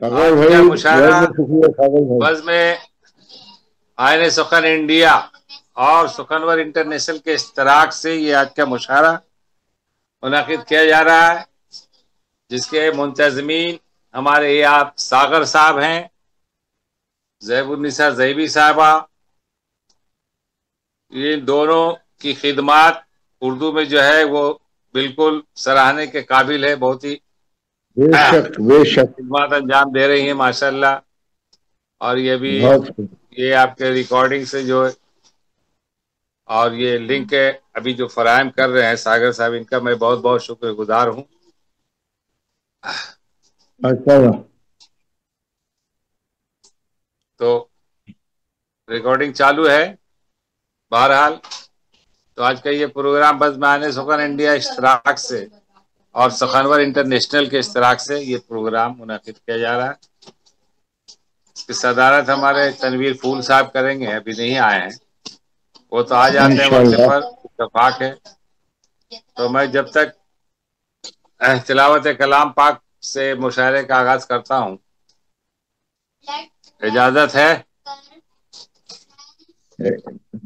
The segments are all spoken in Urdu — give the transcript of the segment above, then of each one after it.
ساگر آج کا بھائی مشاعرہ بہت بہت شکریہ ساگر بھائی. بزم آئین سخن انڈیا اور سخنور انٹرنیشنل کے اشتراک سے یہ آج کا مشاعرہ منعقد کیا جا رہا ہے، جس کے منتظمین ہمارے یہ آپ ساگر صاحب ہیں، زیب النساء زیبی صاحبہ. یہ دونوں کی خدمات اردو میں جو ہے وہ بالکل سراہنے کے قابل ہے، بہت ہی بے شک بے شک. خدمات انجام دے رہی ہیں ماشاءاللہ. اور یہ بھی بہت یہ آپ کے ریکارڈنگ سے جو ہے اور یہ لنک ابھی جو فراہم کر رہے ہیں ساگر صاحب، ان کا میں بہت بہت شکر گزار ہوں. اچھا. تو ریکارڈنگ چالو ہے. بہرحال تو آج کا یہ پروگرام بزم آئین سخن انڈیا اشتراک سے اور سخنور انٹرنیشنل کے اشتراک سے یہ پروگرام منعقد کیا جا رہا ہے. اس کی صدارت ہمارے تنویر پھول صاحب کریں گے، ابھی نہیں آئے ہیں، وہ تو آ جاتے ہیں وقت انشاءاللہ پر، اتفاق ہے. تو میں جب تک تلاوت کلام پاک سے مشاعرے کا آغاز کرتا ہوں، اجازت ہے؟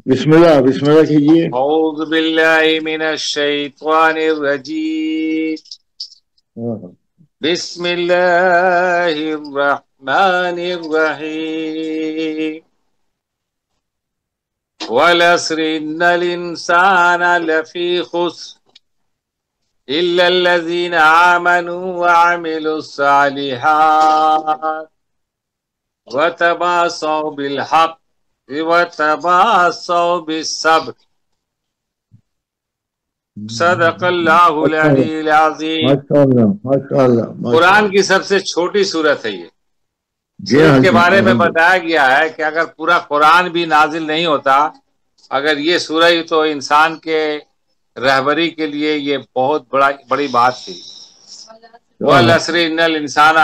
بسم اللہ کیجیے. اعوذ باللہ من الشیطان الرجیم، بسم اللہ الرحمن الرحیم. والعصر ان الانسان لفی خسر الا الذین آمنوا وعملوا الصالحات وتواصوا بالحق وتواصوا بالصبر. صدق اللہ العلی العظیم. ماشاءاللہ. قرآن کی سب سے چھوٹی صورت ہے یہ. جی اس ہاں کے جی بارے میں الحمدللہ. بتایا گیا ہے کہ اگر پورا قرآن بھی نازل نہیں ہوتا، اگر یہ سورہ تو انسان کے رہبری کے لیے یہ بہت بڑی بات تھی. والعصر ان الانسان،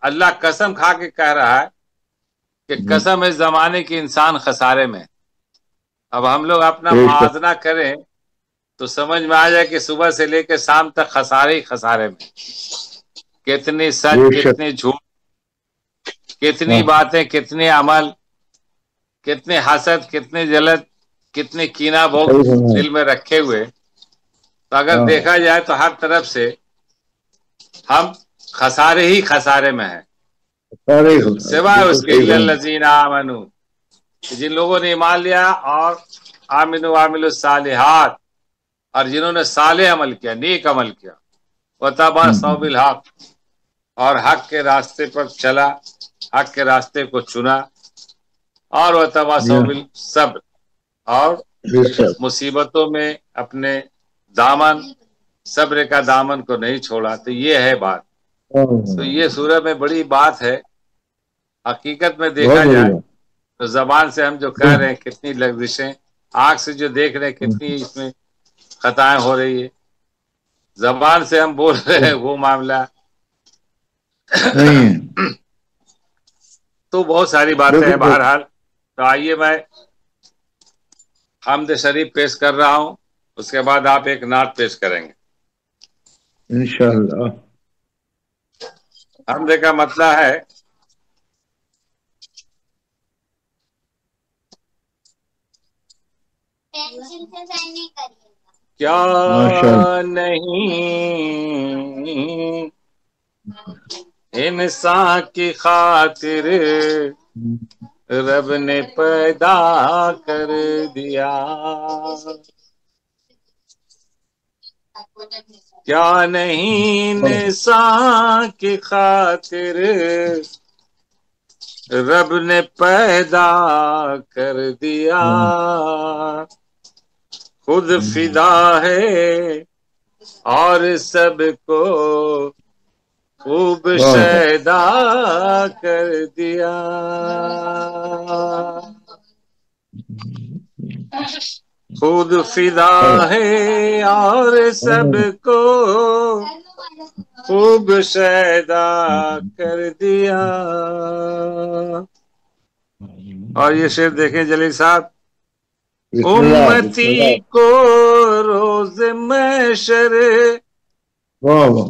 اللہ قسم کھا کے کہہ رہا ہے کہ قسم اس زمانے کی انسان خسارے میں. اب ہم لوگ اپنا بے شک. موازنہ کریں تو سمجھ میں آ جائے کہ صبح سے لے کے شام تک خسارے ہی خسارے میں. کتنی سچ، بے شک. کتنی جھوٹ، کتنی باتیں، کتنے عمل، کتنے حسد، کتنے جلد، کتنے کینہ بھوگ صحیح ہے. دل میں رکھے ہوئے. تو اگر دیکھا جائے تو ہر طرف سے ہم خسارے ہی خسارے میں ہیں، سوائے بالکل اس کے صحیح الا ہے. الذین آمنوا، جن لوگوں نے ایمان لیا اور آمنوا وعملوا الصالحات، اور جنہوں نے صالح عمل کیا، نیک عمل کیا، وتواصوا بالحق، اور حق کے راستے پر چلا، حق کے راستے کو چنا، اور وتواصوا بالصبر، اور بے شک. مصیبتوں میں اپنے دامن، صبر کا دامن کو نہیں چھوڑا. تو یہ ہے بات. تو یہ سورہ میں بڑی بات ہے. حقیقت میں بہت دیکھا جائے بڑھیا. تو زبان سے ہم جو کہہ رہے ہیں کتنی لغزشیں، آنکھ سے جو دیکھ رہے ہیں کتنی اس میں خطائیں ہو رہی ہے، زبان سے ہم بول رہے ہیں وہ معاملہ. نہیں ہے. تو بہت ساری باتیں ہیں. بالکل. بہرحال تو آئیے میں حمد شریف پیش کر رہا ہوں، اس کے بعد آپ ایک نعت پیش کریں گے. انشاءاللہ. حمد کا مطلب ہے کیا ماشاءاللہ. نہیں انسان کی خاطر رب نے پیدا کر دیا، کیا نہیں انسان کی خاطر رب نے پیدا کر دیا، خود فدا ہے اور سب کو خوب شیدا کر دیا. خود فدا ہے اور سب کو خوب شیدا کر دیا. اور یہ شعر دیکھیں جلیل صاحب، بسم اللہ. بسم امتی اللہ. کو روز محشر واہ واہ.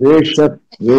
بے شک بے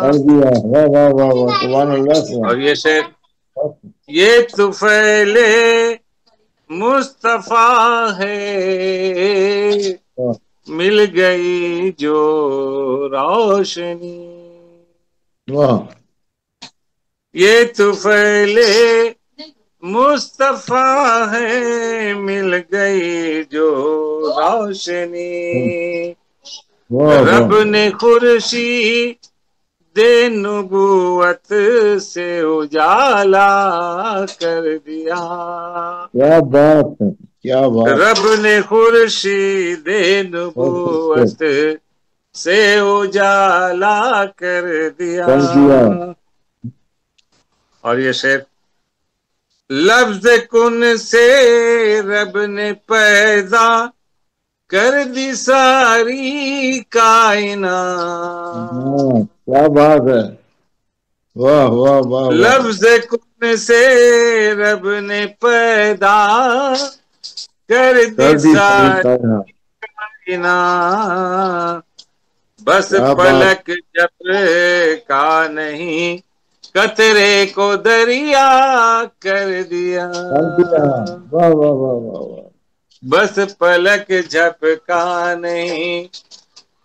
کر دیا واہ واہ واہ واہ سبحان اللہ اور یہ شعر یہ طفیل مصطفیٰ ہے مل گئی جو روشنی. واہ یہ طفیل مصطفیٰ ہے مل گئی جو روشنی. واہ رب واہ نے خورشید نبوت سے اجالا کر دیا. کیا بات ہے کیا بات رب نے خورشید نبوت سے اجالا کر دیا. کر دیا اور یہ شعر لفظ کن سے رب نے پیدا کر دی ساری کائنات. کیا بات ہے واہ واہ واہ واہ لفظ کن سے رب نے پیدا کر دی ساری کائنات. بس پلک جھپکا نہیں قطرے کو دریا کر دیا. واہ واہ واہ واہ بس پلک جھپکا نہیں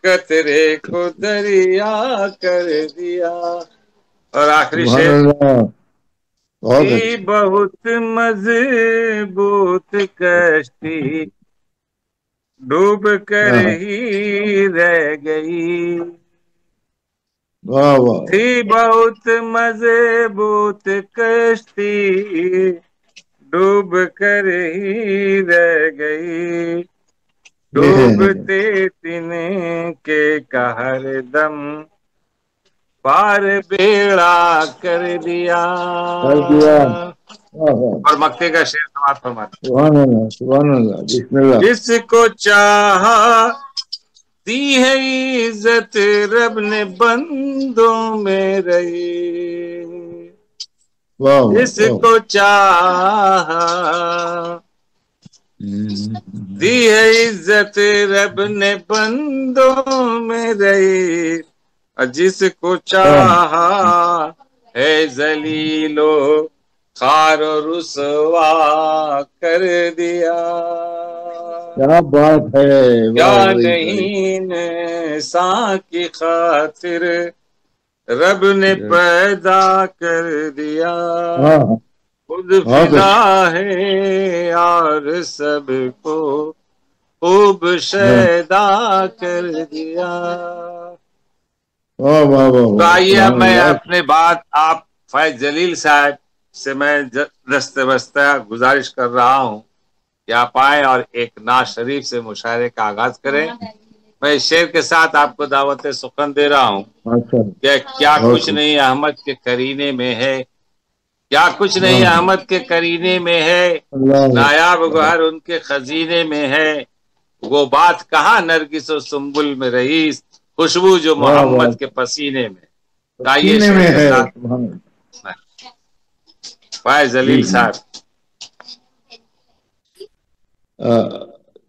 قطرے کو دریا کر دیا. اور آخری شعر تھی بہت مضبوط کشتی ڈوب کر ہی رہ گئی. تھی بہت مضبوط کشتی ڈوب کر ہی رہ گئی. ڈوبتے دن کے ہر دم پار بیڑا کر دیا. اور مکے کا شعر سماعت فرماتے سبحان اللہ سبحان اللہ بسم اللہ. جس کو چاہا دی ہے عزت رب نے بندوں میں رہی. جس کو چاہا دی ہے عزت رب نے بندوں میں رہی. جس کو چاہا ہے ذلیل و خوار و رسوا کر دیا. کیا بات ہے کیا نہیں انسان کی خاطر رب نے پیدا کر دیا. خود فدا ہے اور سب کو خوب شیدا کر دیا. آئیے میں اپنے بات آپ فیض جلیل صاحب سے میں دست بستہ گزارش کر رہا ہوں کہ آپ آئیں اور ایک نعت شریف سے مشاعرے کا آغاز کریں. میں اس شعر کے ساتھ آپ کو دعوت سخن دے رہا ہوں کہ کیا کچھ نہیں احمد کے کرینے میں ہے. کیا کچھ نہیں احمد کے کرینے میں ہے. نایاب گوہر ان کے خزینے میں ہے. وہ بات کہاں نرگس و سنبل میں رہی خوشبو جو محمد کے پسینے میں. آئیے شعر کے ساتھ فائز جلیل صاحب.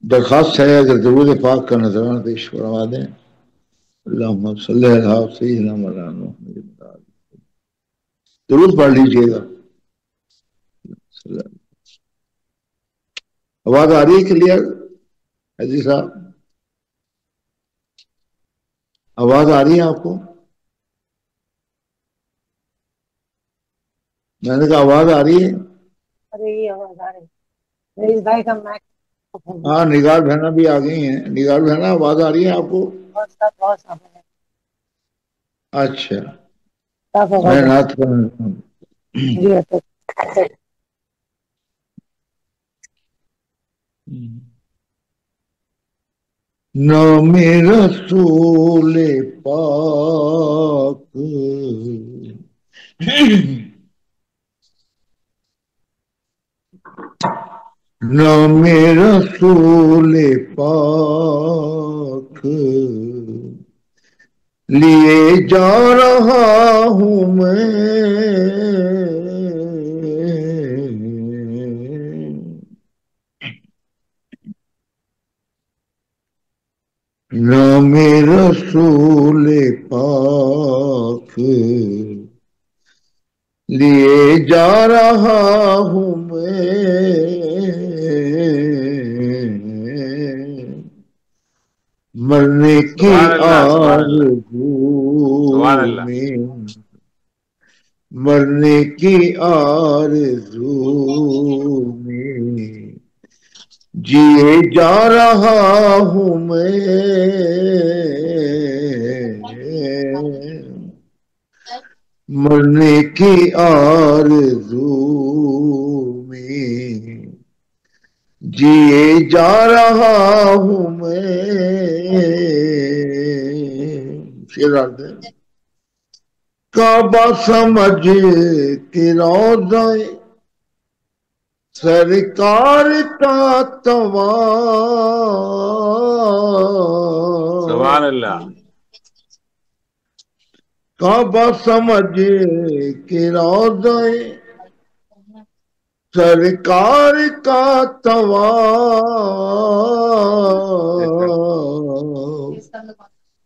درخواست ہے اگر درود پاک کا نذرانہ پیش کروا دیں. اللہم صلی علی سیدنا مولانا محمد. درود پڑھ لیجیے گا. آواز آ رہی ہے کلیئر حجی صاحب؟ آواز آ رہی ہے آپ کو؟ میں نے کہا آواز آ رہی ہے؟ ہاں نگار بہنا بھی آ گئی ہیں. نگار بہنا آواز آ رہی ہے آپ کو؟ اچھا میں نعت نام رسول پاک نام رسول پاک لیے جا رہا ہوں میں، نام رسول پاک لیے جا رہا ہوں میں، مرنے کی آرزو میں، مرنے کی آرزو میں جیے جا رہا ہوں میں، مرنے کی آرزو میں جیے جا رہا ہوں میں۔ شیر آتے ہیں کعبہ سمجھ کے روضہ سرکار کا طواف، سبحان اللہ، کعبہ سمجھ کے روضہ سرکار کا طواف،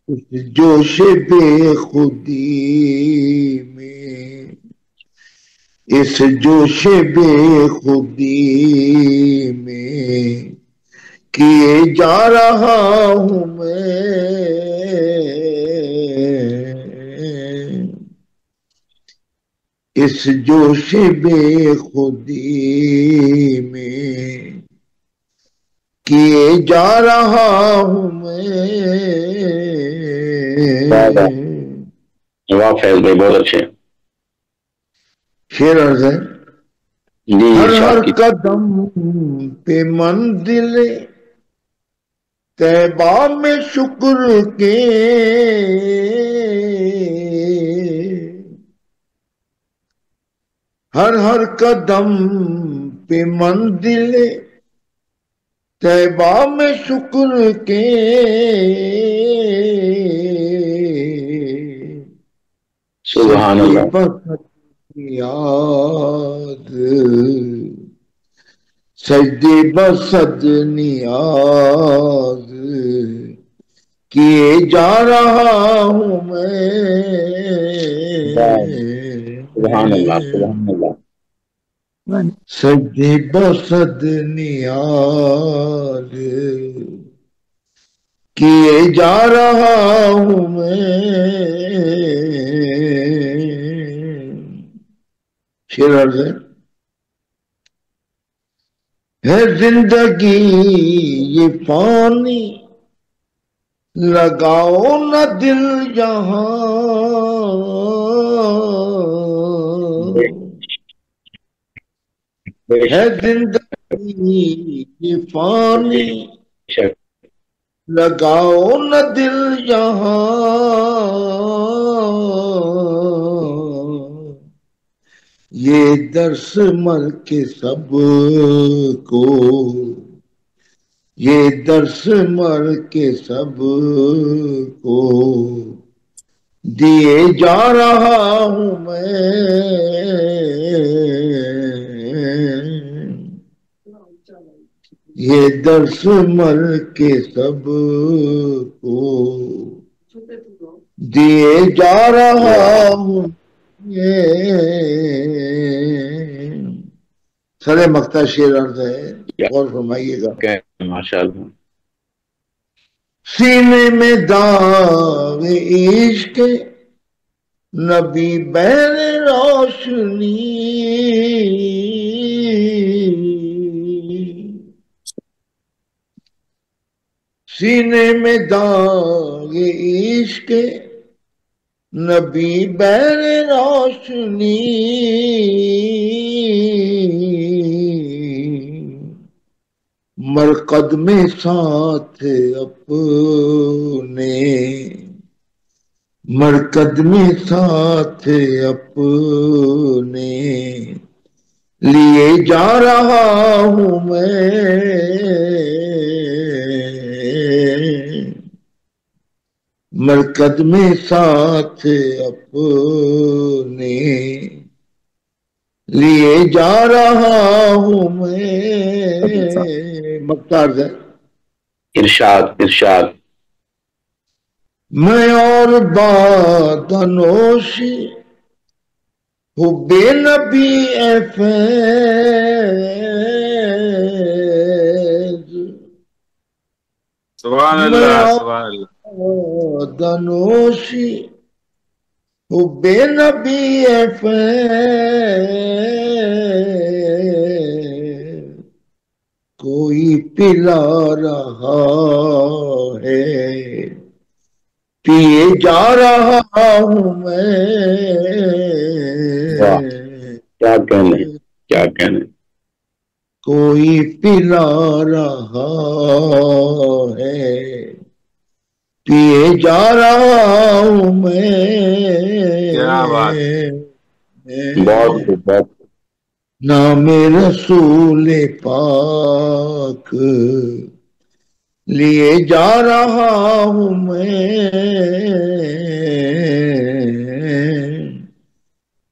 اس جوش بے خودی میں، اس جوش بے خودی میں کیے جا رہا ہوں میں، اس جوش بے خودی میں کیے جا رہا ہوں میں۔ واہ فیض بھائی بہت اچھے شیر عرض ہے جی، ہر ہر ارشاد کی قدم پہ منزل طیبہ میں شکر کے، ہر ہر قدم پہ منزل طیبہ میں شکر کے، سبحان اللہ، یاد سجدے بصد نیاز کیے جا رہا ہوں میں، سبحان اللہ، سبحان اللہ، سجدے بصد نیاز کیے جا رہا ہوں میں۔ شیر عرض ہے زندگی یہ پانی لگاؤ نہ دل یہاں، ہے زندگی یہ پانی لگاؤ نہ دل یہاں، یہ درس مر کے سب کو، یہ درس مر کے سب کو دیے جا رہا ہوں میں، یہ درس مر کے سب کو دیے جا رہا ہوں سر مقطع شیر عرض ہے، غور فرمائیے گا۔ ماشاء اللہ، سینے میں داغ عشق نبی بہر روشنی، سینے میں داغ عشق نبی بہر روشنی، مرقد میں ساتھ اپنے، مرقد میں ساتھ اپنے لیے جا رہا ہوں میں مرکز میں ساتھ اپنے لیے جا رہا ہوں میں مختار ہے ارشاد ارشاد میں اور بادنوشی حب نبی فیض سبحان میں اللہ اور سبحان اللہ. بادنوشی حب نبی فیض کوئی پلا رہا ہے پیے جا رہا ہوں واہ میں کیا کہنے کیا کہنے کوئی پلا رہا ہے پیے جا رہا ہوں کیا بات. بہت خوب بہت خوب. نام رسول پاک لیے جا رہا ہوں میں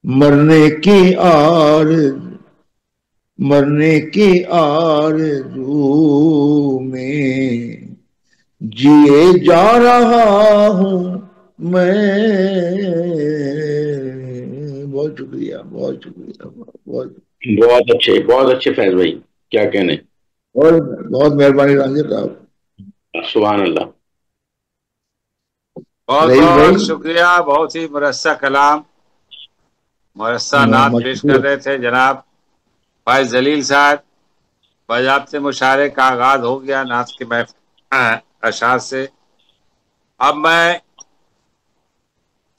مرنے کی آرزو میں جیے جا رہا ہوں میں. بہت شکریہ بہت شکریہ بہت بہت اچھے فیض بھائی کیا کہنے بہت مہربانی رانجھر صاحب. سبحان اللہ. بہت رئیس بہت بھائی شکریہ. بہت ہی مرصع کلام مرصع نعت پیش کر مشکور رہے تھے جناب بھائی جلیل صاحب. باضابطے مشاعرے کا آغاز ہو گیا نعت کے اشعار سے. اب میں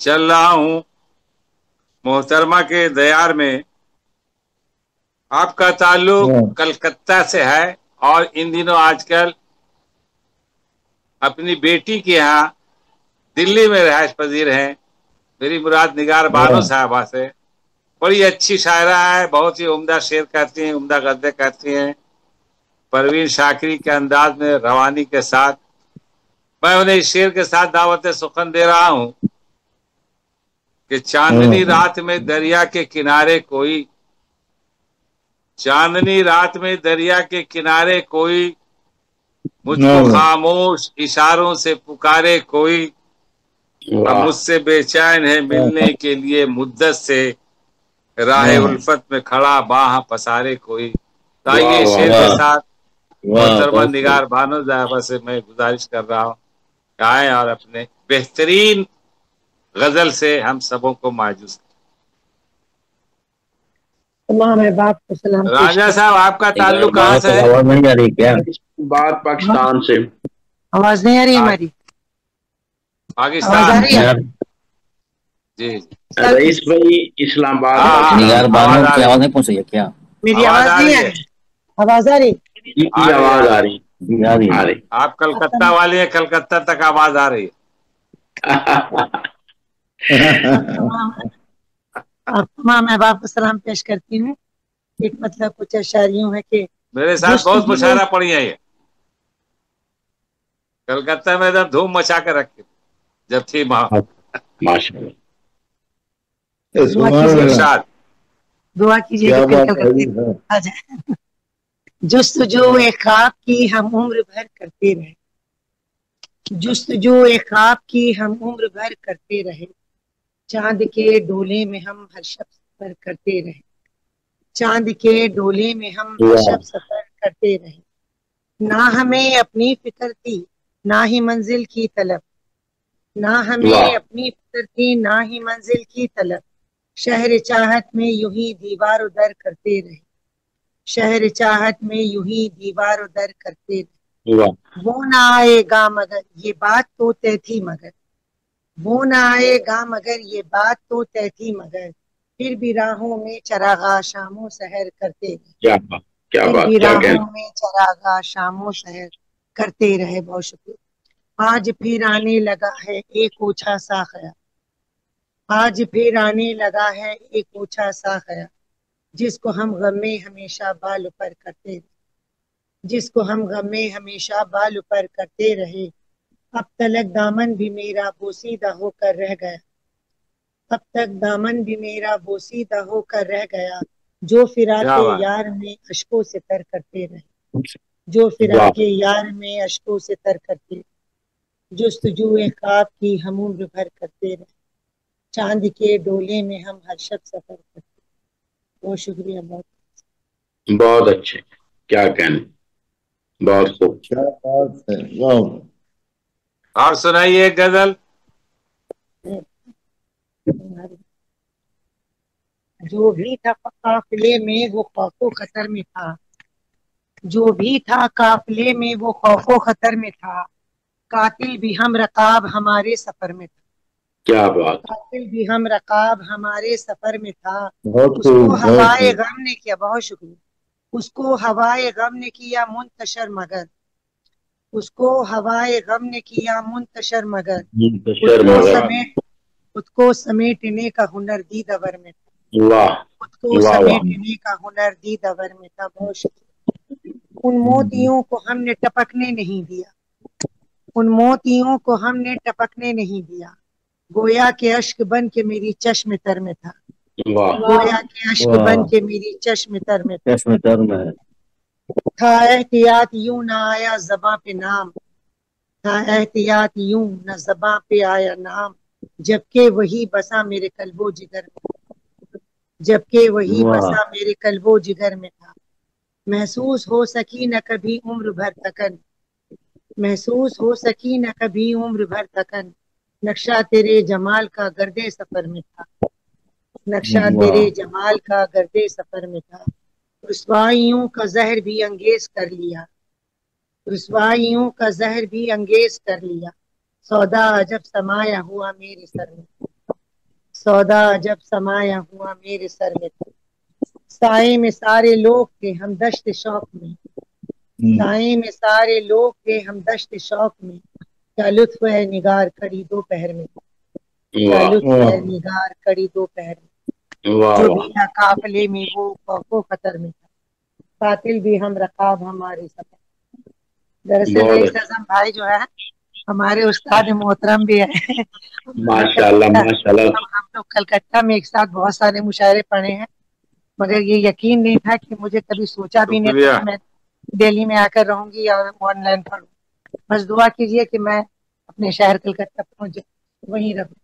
چل رہا ہوں محترمہ کے دیار میں. آپ کا تعلق کلکتہ سے ہے اور ان دنوں آج کل اپنی بیٹی کے یہاں دلی میں رہائش پذیر ہیں. میری مراد نگار بانو صاحبہ سے. بڑی اچھی شاعرہ ہے. بہت ہی عمدہ شعر کہتی ہیں عمدہ غزلیں کہتی ہیں پروین شاکری کے انداز میں روانی کے ساتھ. میں انہیں اس شعر کے ساتھ دعوت سخن دے رہا ہوں کہ چاندنی رات میں دریا کے کنارے کوئی چاندنی رات میں دریا کے کنارے کوئی مجھ کو خاموش اشاروں سے پکارے کوئی. اب واہ مجھ سے بے چین ہے ملنے کے لیے مدت سے راہ الفت میں کھڑا باہ پسارے کوئی. آئیے واہ شعر واہ کے ساتھ محترمہ نگار بانو صاحبہ سے میں گزارش کر رہا ہوں کہ آئیں اور اپنے بہترین غزل سے ہم سبوں کو ماجوز کریں. تمام احباب کو سلام پیش راجہ کرتے صاحب آپ کا تعلق کہاں سے ہے؟ آواز نہیں آ رہی کیا بات پاکستان سے آواز نہیں آ رہی ہماری؟ آواز پاکستان آ میں رہی ہے؟ جی رئیس بھائی اسلام آباد ہاں پاکستان آواز آ رہی نہیں پہنچ رہی کیا میری آواز آواز آ نہیں رہی آ ہے رہی؟ آواز آ رہی؟ جی آ رہی آواز ہے. آ رہی آ رہی آپ کلکتہ والے ہیں کلکتہ تک آواز آ رہی ہے. آپ تمام احباب کو سلام پیش کرتی ہوں. ایک مطلب کچھ اشعاریوں ہے کہ میرے ساتھ بہت جستجو مشاعرہ پڑی ہے یہ کلکتہ میں ادھر دھوم مچا کے رکھی جب تھی وہاں. ماشاء اللہ دعا کیجیے ارشاد دعا کیجیے کہ پھر کلکتے آ جائے. جستجو ایک خواب کی ہم عمر بھر کرتے رہے جستجو ایک خواب کی ہم عمر بھر کرتے رہے چاند کے ڈولے میں ہم ہر شب سفر کرتے رہے چاند کے ڈولے میں ہم ہر شب سفر کرتے رہے. نہ ہمیں اپنی فکر تھی نہ ہی منزل کی طلب نہ ہمیں اپنی فکر تھی نہ ہی منزل کی طلب شہر چاہت میں یوں ہی دیوار و در کرتے رہے شہر چاہت میں یوں ہی دیوار و در کرتے رہے. وہ نہ آئے گا مگر یہ بات تو طے تھی مگر وہ نہ آئے گا مگر یہ بات تو طے تھی مگر پھر بھی راہوں میں چراغاں شام و سحر کرتے رہے پھر بھی راہوں میں چراغاں شام و سحر کرتے رہے. بہت شکریہ. آج پھر آنے لگا ہے ایک اوچھا سا خیال آج پھر آنے لگا ہے ایک اوچھا سا خیال جس کو ہم غم میں ہمیشہ بال پر کرتے، جس کو ہم غم میں ہمیشہ بال پر کرتے رہے، اب تلک دامن بھی میرا بوسیدہ ہو کر رہ گیا، اب تک دامن بھی میرا بوسیدہ ہو کر رہ گیا، جو فراق کیا بات، یار میں اشکوں سے تر کرتے رہے، جو فراق یار میں اشکوں سے تر کرتے، جستجوئے خواب کی ہم عمر بھر کرتے رہے، چاند کے ڈولے میں ہم ہر شب سفر کرتے۔ بہت شکریہ، بہت اچھے، کیا کہنے، بہت خوب۔ کیا بات ہے، واہ، اور سنائیے ایک غزل۔ جو بھی تھا قافلے میں وہ خوف و خطر میں تھا، جو بھی تھا قافلے میں وہ خوف و خطر میں تھا، قاتل بھی ہم رقاب ہمارے سفر میں تھا، کیا بات، قاتل بھی ہم رقاب ہمارے سفر میں تھا، بہت اس کو خوب، بہت ہوائے خوب۔ غم نے کیا، بہت شکریہ، اس کو ہوائے غم نے کیا منتشر مگر، اس کو ہوائے غم نے کیا منتشر مگر، اس کو سمیٹ، اس کو سمیٹنے کا ہنر دی دور میں تھا، واہ خود کو واہ واہ، سمیٹنے کا ہنر دی دور میں تھا۔ بہت شکریہ۔ ان موتیوں کو ہم نے ٹپکنے نہیں دیا، ان موتیوں کو ہم نے ٹپکنے نہیں دیا، گویا کے اشک بن کے میری چشم تر میں تھا، واہ گویا کے اشک بن کے میری چشم تر میں تھا، چشم تر میں ہے۔ تھا احتیاط یوں نہ آیا زباں پہ نام، تھا احتیاط یوں نہ زباں پہ آیا نام، جبکہ وہی بسا میرے قلب و جگر میں، جبکہ وہی بسا میرے قلب و جگر میں تھا، محسوس ہو سکی نہ کبھی عمر بھر تکن، محسوس ہو سکی نہ کبھی عمر بھر تکن، نقشہ تیرے جمال کا گردے سفر میں تھا، نقشہ تیرے جمال کا گردے سفر میں تھا، رسوائیوں کا زہر بھی انگیز کر لیا، رسوائیوں کا زہر بھی انگیز کر لیا، سودا جب سمایا ہوا میرے سر میں، سودا جب سمایا ہوا میرے سر میں تھا، سائے میں سارے لوگ تھے ہم دشت شوق میں، سائے میں سارے لوگ تھے ہم دشت شوق میں، کیا لطف ہے نگار کڑی دوپہر میں، کیا واہ لطف ہے نگار کڑی دوپہر میں، واہ جو واہ، بھی تھا قافلے میں وہ خوف و خطر میں تھا، قاتل بھی ہم رقاب ہمارے سفر۔ دراصل بہت رئیس اچھا، اعظم بھائی جو ہے ہمارے استاد محترم بھی ہے، ماشاء اللہ ماشاء اللہ، ہم لوگ کلکتہ میں ایک ساتھ بہت سارے مشاعرے پڑھے ہیں، مگر یہ یقین نہیں تھا کہ مجھے کبھی سوچا بھی نہیں تھا شکریہ۔ کہ میں دہلی میں آ کر رہوں گی اور آن لائن پڑھوں، بس دعا کیجیے کہ میں اپنے شہر کلکتہ پہنچ جاؤں، وہیں رہوں۔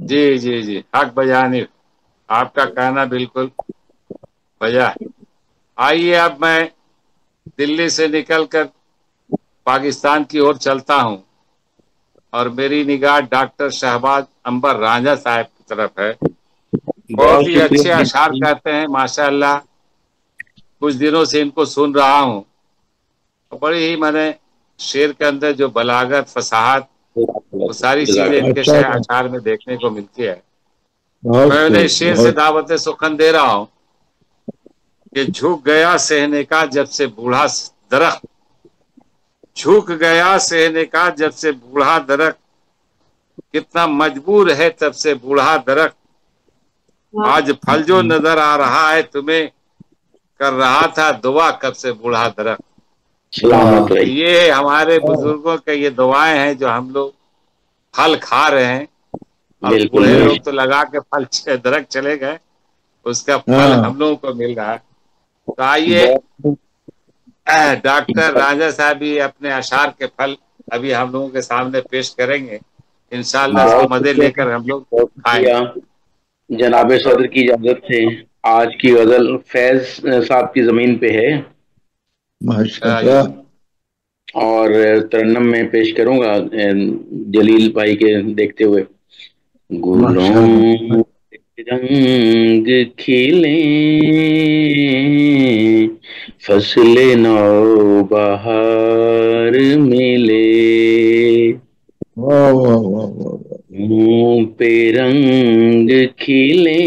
جی جی جی، حق بجانب، آپ کا کہنا بالکل بجا ہے۔ آئیے اب میں دلی سے نکل کر پاکستان کی اور چلتا ہوں، اور میری نگاہ ڈاکٹر شہباز عنبر رانجھا صاحب کی طرف ہے۔ بہت بہت ہی اچھے اشعار شکریہ، کہتے ہیں ماشاءاللہ، کچھ دنوں سے ان کو سن رہا ہوں، بڑی ہی میں نے شعر کے اندر جو بلاغت، فصاحت، وہ ساری چیزیں ان کے اچھا تھا، اشعار میں دیکھنے کو ملتی ہے۔ بہت میں انہیں خوب، شعر سے بہت دعوت سخن دے رہا ہوں کہ جھک گیا سہنے کا جب سے بوڑھا درخت، جھک گیا سہنے کا جب سے بوڑھا درخت، کتنا مجبور ہے تب سے بوڑھا درخت، آج پھل جو نظر آ رہا ہے تمہیں، کر رہا تھا دعا کب سے بوڑھا درخت۔ سلامت تو رہی، یہ ہمارے بزرگوں کے یہ دعائیں ہیں جو ہم لوگ پھل کھا رہے ہیں، اور بالکل بوڑھے لوگ بالکل، تو لگا کے پھل درخت چلے گئے، اس کا پھل ہاں، ہم لوگوں کو مل رہا ہے۔ تو آئیے بہت ڈاکٹر رانجھا صاحب بھی اپنے اشعار کے پھل ابھی ہم لوگوں کے سامنے پیش کریں گے، انشاءاللہ اس کو بہت مزے لے کر ہم لوگ بہت کھائیں شکریہ، گے۔ جناب صدر کی اجازت سے آج کی غزل فیض صاحب کی زمین پہ ہے، ماشاء اللہ، اور ترنم میں پیش کروں گا جلیل بھائی کے دیکھتے ہوئے۔ ماشاء اللہ، گلوں رنگ کھلیں فصل نو بہار ملے، واہ واہ واہ واہ واہ، منہ پہ رنگ کھلیں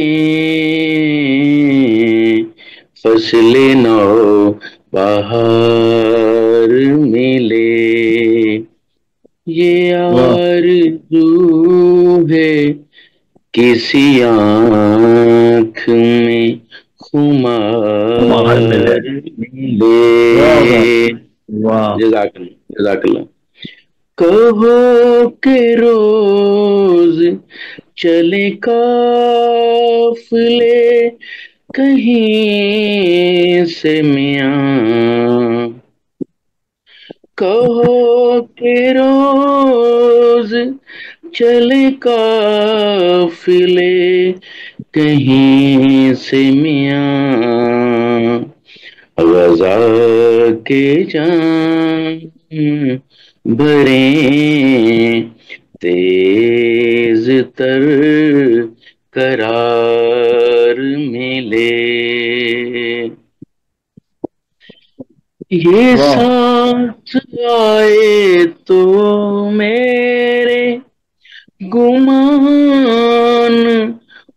فصل نو بہار ملے، یہ واہ، آرزو ہے کسی آنکھ میں خمار ملے. جزاک اللہ جزاک اللہ. کہو کہ روز چلے قافلے کہیں سے میاں. کہو کہ روز چلے قافلے کہیں سے میاں. غزہ کے جان بھریں تیز تر قرار ملے. یہ سانس آئے تو میرے گمان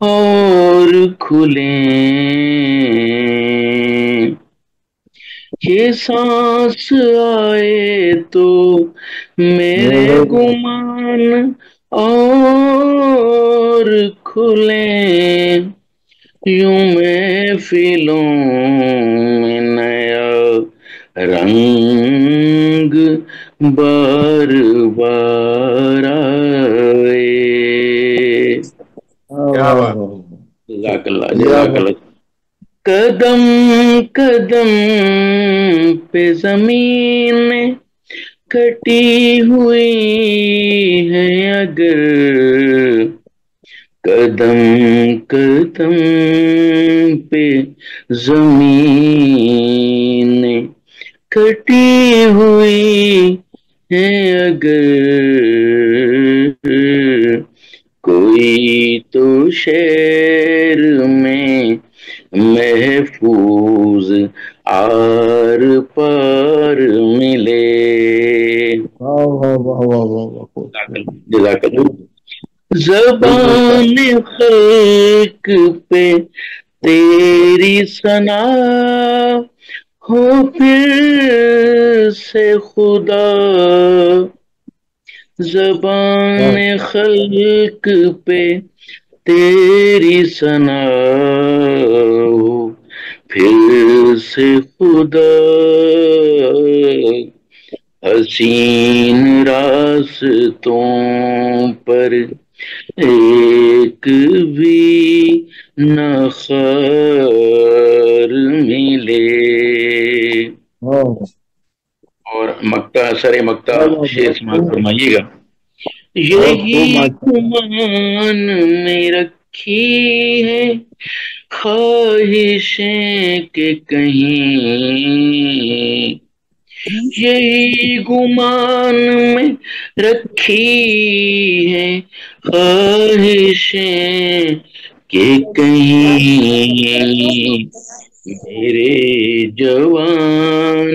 اور کھلیں. یہ سانس آئے تو میرے گمان اور کھلیں. یوں محفلوں میں نیا رنگ بار بار آئے. جزاک اللہ جزاک اللہ. قدم قدم پہ زمین کٹی ہوئی ہے اگر. قدم قدم پہ زمین کٹی ہوئی ہے اگر. کوئی تو شعر میں محفوظ آر پار ملے. جزاک اللہ. زبان خلق پہ تیری ثنا ہو پھر سے خدا. زبان خلق پہ تیری ثنا ہو پھر سے خدا. حسین راستوں پر ایک بھی نہ خار ملے. اور مکتا سر مکتا شیر سماعت فرمائیے گا. یہی گمان میں رکھی ہے خواہشیں کہ کہیں. یہی گمان میں رکھی ہے خواہشیں کہ کہیں میرے جوان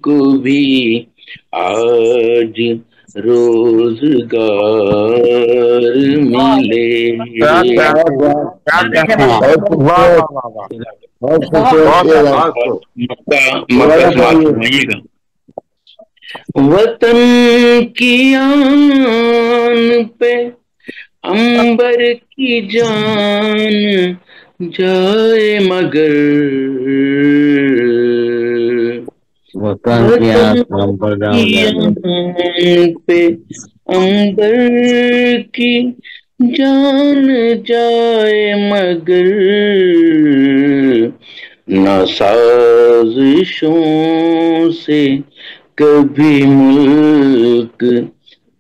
کو بھی آج روزگار ملے. وطن کی آن پہ عنبر کی جان جائے مگر. وطن کی آن پہ عنبر کی جان جائے مگر. نہ سازشوں سے کبھی ملک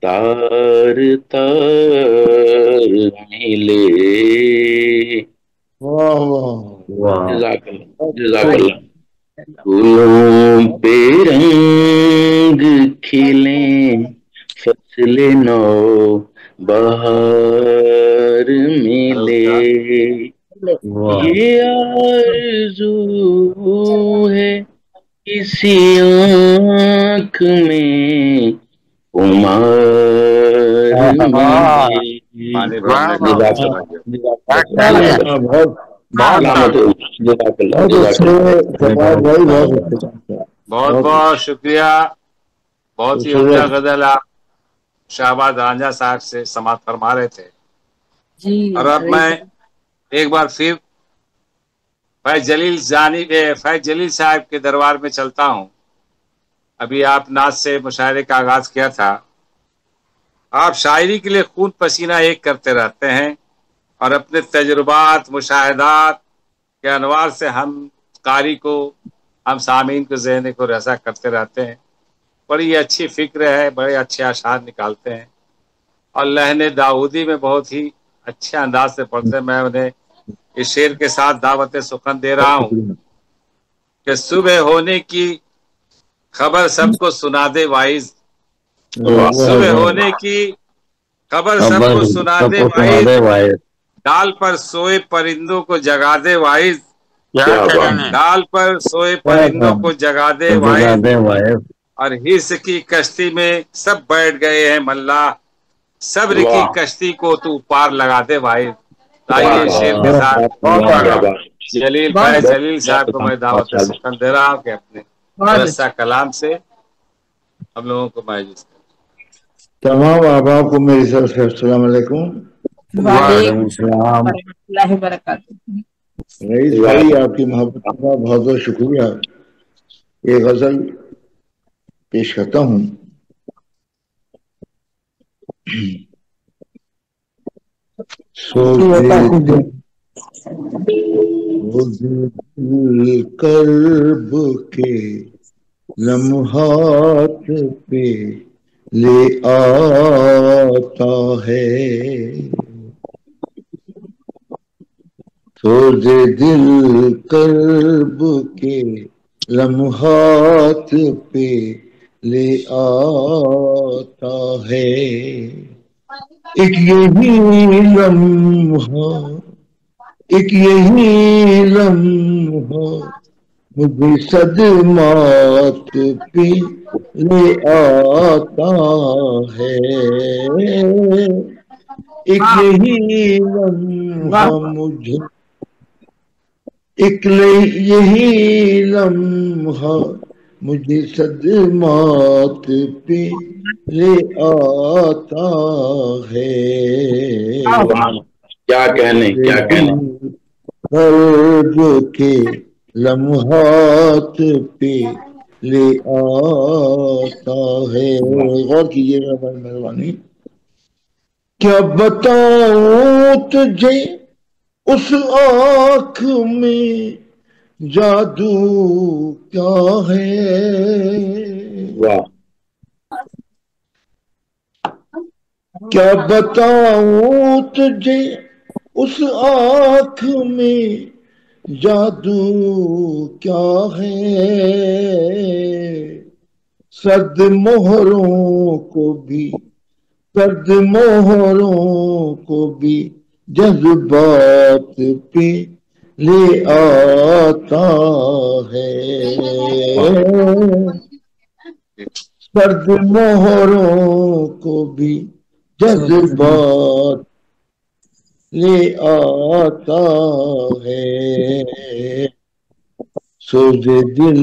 تار تار ملے. جزاک اللہ جزاک اللہ. گلوں پہ رنگ کھلیں فصل نو بہار ملے. یہ آرزو ہے کسی آنکھ میں عمار بہت بہت شکریہ. بہت ہی عمدہ غزل آپ شہباز رانجھا صاحب سے سماعت فرما رہے تھے. اور اب میں ایک بار پھر فیض جلیل صاحب کے دربار میں چلتا ہوں. ابھی آپ نعت سے مشاعرے کا آغاز کیا تھا. آپ شاعری کے لیے خون پسینہ ایک کرتے رہتے ہیں اور اپنے تجربات مشاہدات کے انوار سے ہم قاری کو ہم سامعین کو ذہن کو رسا کرتے رہتے ہیں. بڑی اچھی فکر ہے, بڑے اچھے اشعار نکالتے ہیں اور لہن داؤدی میں بہت ہی اچھے انداز سے پڑھتے ہیں. میں انہیں اس شعر کے ساتھ دعوت سخن دے رہا ہوں کہ صبح ہونے کی خبر سب کو سنا دے وائز, صبح ہونے کی خبر سب کو سنا دے وائز, ڈال پر سوئے پرندوں کو جگا دے وائز, ڈال پر سوئے پرندوں کو جگا دے وائز, اور حرص کی کشتی میں سب بیٹھ گئے ہیں ملا, صبر کی کشتی کو تو پار لگا دے وائز. آئیے شعر کے ساتھ جلیل صاحب کو میں دعوت سخن دے رہا ہوں کہ اپنے رسا کلام سے ہم لوگوں کو مایوس کریں. تمام احباب کو میری طرف سے السلام علیکم. وعلیکم السلام ورحمۃ اللہ وبرکاتہ. رئیس بھائی آپ کی محبت کا بہت بہت شکریہ. یہ غزل پیش کرتا ہوں. کرب کے لمحات پہ لے آتا ہے, سوز دل کرب کے لمحات پہ لے آتا ہے. ایک یہی لمحہ مجھے صدمات پہ لے آتا ہے. ایک یہی لمحہ مجھے صدمات پہ لے آتا ہے. کیا کہنے درد کے لمحات پہ لے آتا ہے. غور کیجیے گا بڑی مہربانی. کیا بتاؤں تجھے اس آنکھ میں جادو کیا ہے, کیا بتاؤں تجھے اس آنکھ میں جادو کیا ہے. سرد مہروں کو بھی جذبات پہ لے آتا ہے. سرد مہروں کو بھی جذبات لے آتا ہے. سوز دل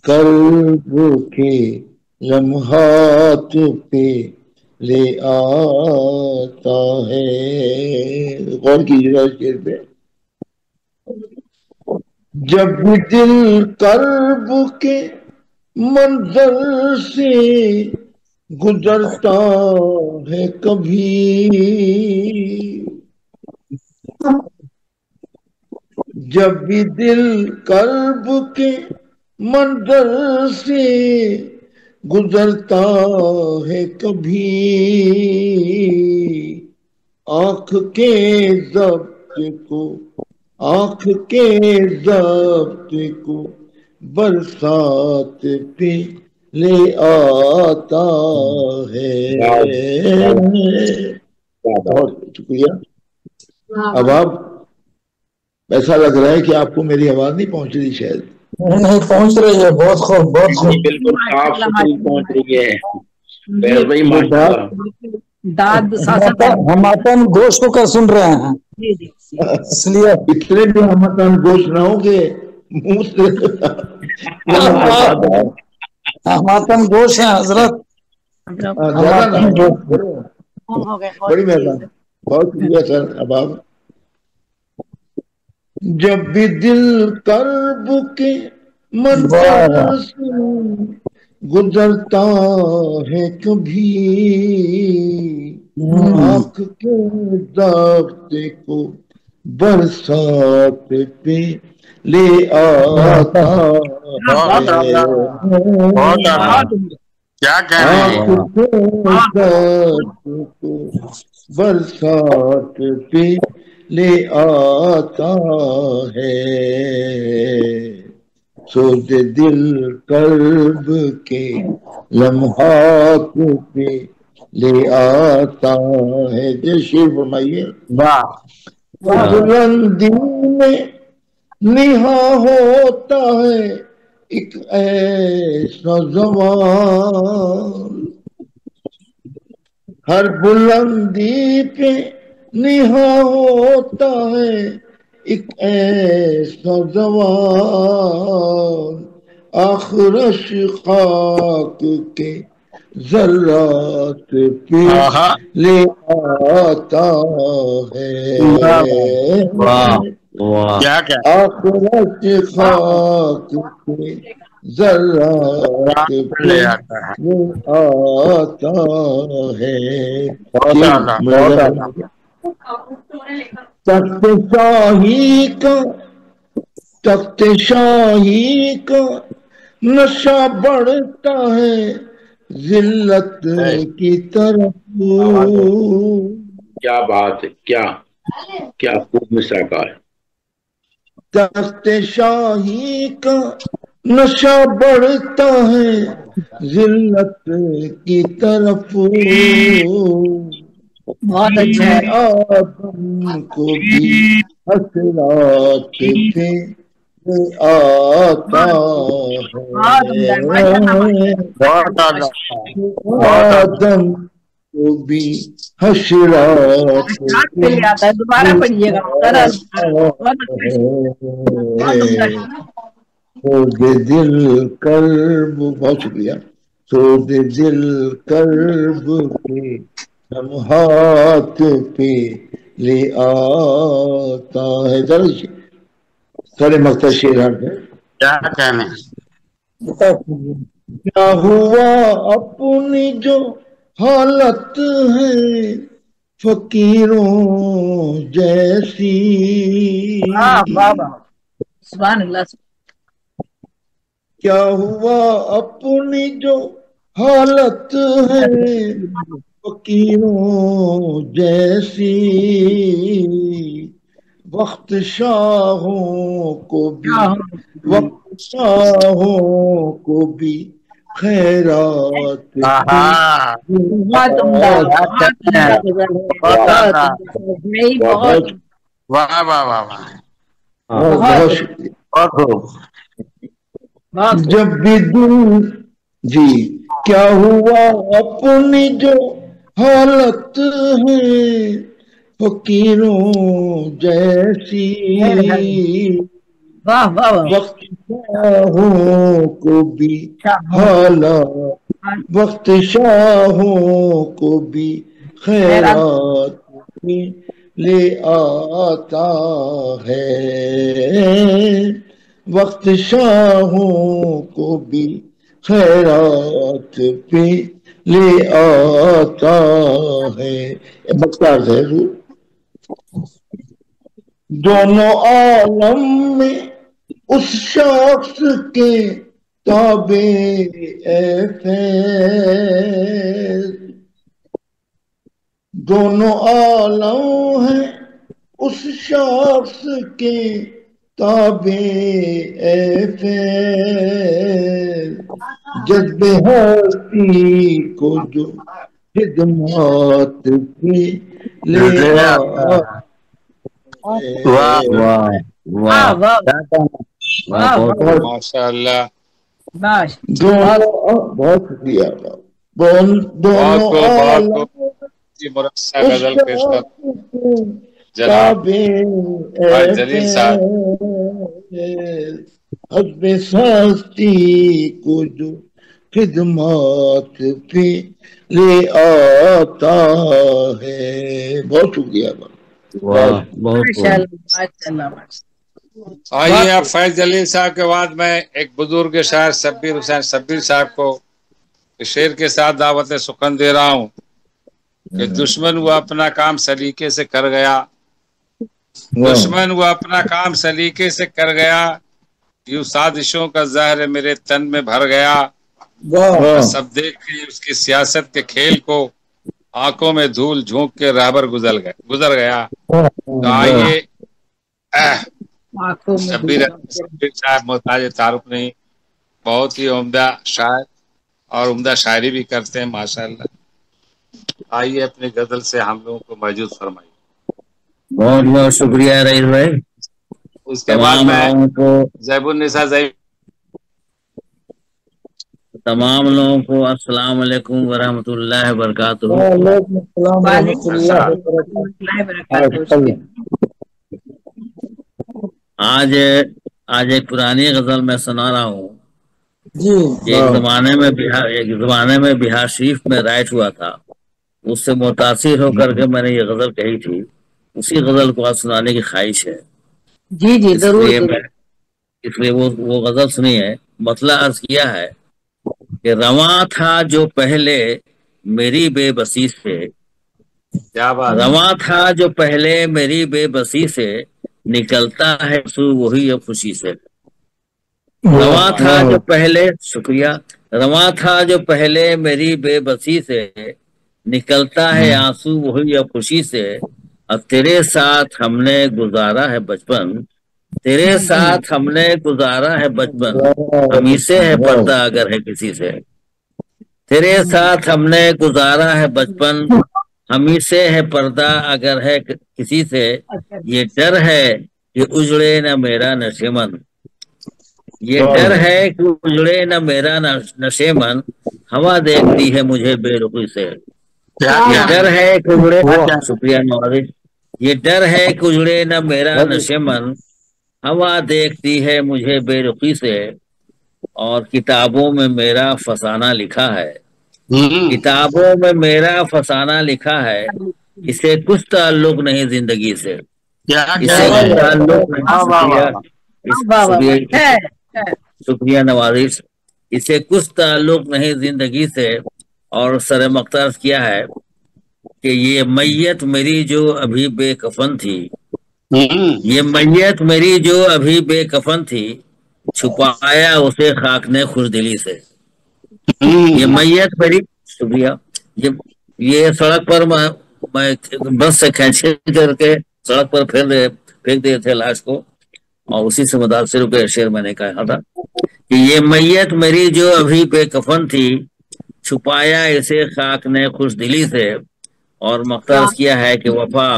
کرب کے لمحات پہ لے آتا ہے. غور کیجیے گا اس شعر پہ. جب بھی دل کرب کے منظر سے گزرتا ہے کبھی, جب بھی دل کرب کے منظر سے گزرتا ہے کبھی, آنکھ کے ضبط کو برسات پہ لے آتا ہے. بہت شکریہ. اب آپ ایسا لگ رہا ہے کہ آپ کو میری آواز نہیں پہنچ رہی, شاید نہیں پہنچ رہی ہے. بہت خوب, بہت خوب, بالکل صاف ستھری پہنچ رہی ہے. ہم ہماتن گوشت کو کر سن رہے ہیں, اس لیے اتنے بھی ہماتن گوشت نہ ہو کہ منہ سے ہماتن گوشت ہیں حضرت. بڑی مہربانی. بہت شکریہ سر. اب آپ جب بھی دل کرب کے منظر سے گزرتا ہے کبھی آنکھ کے داغتے کو برسات پہ لے آتا ہے. کیا کہنے آنکھ کے داغتے کو برسات پہ لے آتا ہے. سوچ دل کرب کے لمحات پہ لے آتا ہے. جی شیر فرمائیے. بلندی میں نہاں ہوتا ہے ایک ایسا زوال. ہر بلندی پہ نہاں ہوتا ہے ایک ایسا زوال. آخرش خاک کے ذرات پہ لے آتا ہے. آخرش خاک کے ذرات پہ لے آتا ہے. تخت شاہی کا نشہ بڑھتا ہے ذلت کی طرف. کیا بات ہے. کیا خوب مساقہ ہے. تخت شاہی کا نشہ بڑھتا ہے ذلت کی طرف. آدم کو بھی حسرات پہ آتا ہے. آدم کو بھی حشرات دوبارہ پڑھیے گا. دل کرب. بہت شکریہ. تو دل کرب کے لمحات پہ لے آتا ہے. سارے مقصد شیر ہے. کیا کہنے کیا ہوا اپنی جو حالت ہے فقیروں جیسی. سبحان اللہ. کیا ہوا اپنی جو حالت ہے فقیروں جیسی. وقت شاہوں کو بھی خیرات جب بھی دل. جی کیا ہوا اپنی جو حالت ہے فقیروں جیسی. وقت شاہوں کو بھی حالات وقت شاہوں کو بھی خیرات لے آتا ہے. وقت شاہوں کو بھی خیرات پہ لے آتا ہے. بختار ہے. دونوں عالم میں اس شخص کے تابع فیض. دونوں عالم ہیں اس شخص کے تابع فیض. جذب ہستی کو جو خدمات پہ لے آتا. ماشاء اللہ. بہت شکریہ. دونوں غزل پیش کر جناب جلیل صاحب. حسب سستی کو جو خدمات پہ لے آتا ہے. بہت شکریہ. آئیے اب فیض جلیل صاحب کے بعد میں ایک بزرگ شاعر شبیر حسین شبیر صاحب کو شعر کے ساتھ دعوت سخن دے رہا ہوں کہ دشمن وہ اپنا کام سلیقے سے کر گیا. دشمن وہ اپنا کام سلیقے سے کر گیا. یوں سازشوں کا زہر میرے تن میں بھر گیا. سب دیکھ کے اس کی سیاست کے کھیل کو آنکھوں میں دھول جھونک کے رہبر گزر گیا. تو آئیے شبیر صاحب محتاج تعارف نہیں، بہت ہی عمدہ شاعر اور عمدہ شاعری بھی کرتے ہیں ماشاءاللہ. آئیے اپنی غزل سے ہم لوگوں کو موجود فرمائیے. بہت بہت شکریہ رئیس بھائی. اس کے بعد میں زیب النساء تمام لوگوں کو السلام علیکم ورحمۃ اللہ وبرکاتہ. آج ایک پرانی غزل میں سنا رہا ہوں. ایک زمانے میں بہار شریف میں رائٹ ہوا تھا. اس سے متاثر ہو کر کے میں نے یہ غزل کہی تھی. اسی غزل کو آج سنانے کی خواہش ہے. جی ضرور. اس لیے وہ غزل سنی ہے. مطلع عرض کیا ہے کہ رواں تھا جو پہلے میری بے بسی سے، رواں تھا جو پہلے میری بے بسی سے، نکلتا ہے سو وہی اب خوشی سے. رواں تھا جو پہلے، شکریہ، رواں تھا جو پہلے میری بے بسی سے، نکلتا ہے آنسو وہی اب خوشی سے. اب تیرے ساتھ ہم نے گزارا ہے بچپن، تیرے ساتھ ہم نے گزارا ہے بچپن، ہم سے ہے پردہ اگر ہے کسی سے. تیرے ساتھ ہم نے گزارا ہے بچپن، ہم سے ہے پردہ اگر ہے کسی سے. یہ ڈر ہے کہ اجڑے نہ میرا نشیمن، یہ ڈر ہے کہ اجڑے نہ میرا نشیمن، ہوا دیکھتی ہے مجھے بے رخی سے. یہ ڈر ہے کہ اجڑے، شکریہ نوازش، یہ ڈر ہے کہ اجڑے نہ میرا نشیمن، ہوا دیکھتی ہے مجھے بے رخی سے. اور کتابوں میں میرا فسانہ لکھا ہے، کتابوں میں میرا فسانہ لکھا ہے، اسے کچھ تعلق نہیں زندگی سے. اسے کچھ تعلق نہیں، شکریہ نوازش، اسے کچھ تعلق نہیں زندگی سے. اور سر مقترض کیا ہے کہ یہ میت میری جو ابھی بے کفن تھی، یہ میت میری جو ابھی بے کفن تھی، چھپایا اسے خاک نے خوشدلی سے. یہ میت میری، شکریہ، یہ سڑک پر میں بس سے کھینچ کر کے سڑک پر پھینک دیے تھے لاش کو، اور اسی سے متاثر ہو کے شعر میں نے کہا تھا کہ یہ میت میری جو ابھی بے کفن تھی، چھپایا اسے خاک نے خوش دلی سے. اور مقترض کیا ہے کہ وفا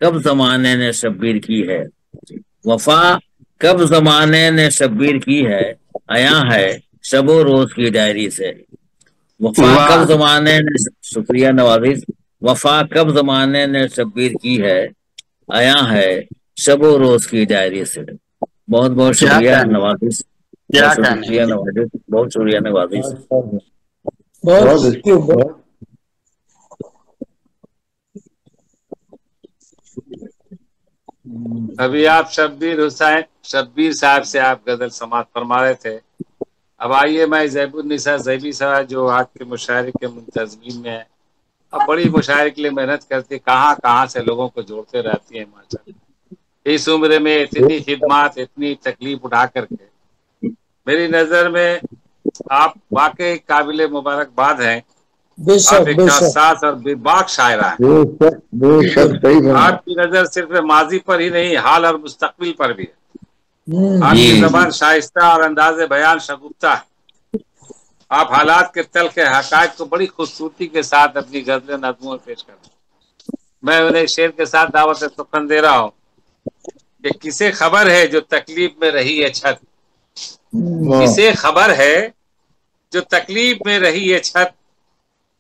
کب زمانے نے شبیر کی ہے، وفا کب زمانے نے شبیر کی ہے، عیاں ہے شب و روز کی ڈائری سے. وفا کب زمانے نے، شکریہ نوازش، وفا کب زمانے نے شبیر کی ہے، عیاں ہے شب و روز کی ڈائری سے. بہت بہت شکریہ نوازش، شکریہ نوازش، بہت شکریہ نوازش. ابھی آپ شبیر صاحب سے آپ غزل سماعت فرما رہے تھے. اب آئیے میں زیب النساء زیبی صاحب جو آج کے مشاعرے کے منتظمین میں ہے، اب بڑی مشاعرے کے لیے محنت کرتی، کہاں سے لوگوں کو جوڑتے رہتی ہیں ماشاءاللہ. اس عمر میں اتنی خدمات، اتنی تکلیف اٹھا کر کے، میری نظر میں آپ واقعی قابل مبارکباد ہیں. آپ ایک حساس اور بے باک شاعرہ ہیں. آپ کی نظر صرف ماضی پر ہی نہیں، حال اور مستقبل پر بھی ہے. آپ کی زبان شائستہ اور انداز بیان شگفتہ ہے. آپ حالات کے تلخ حقائق کو بڑی خوبصورتی کے ساتھ اپنی غزل نظموں میں پیش کرتے ہیں. میں انہیں شعر کے ساتھ دعوت سخن دے رہا ہوں کہ کسے خبر ہے جو تکلیف میں رہی ہے چھت، کسے خبر ہے جو تکلیف میں رہی ہے چھت،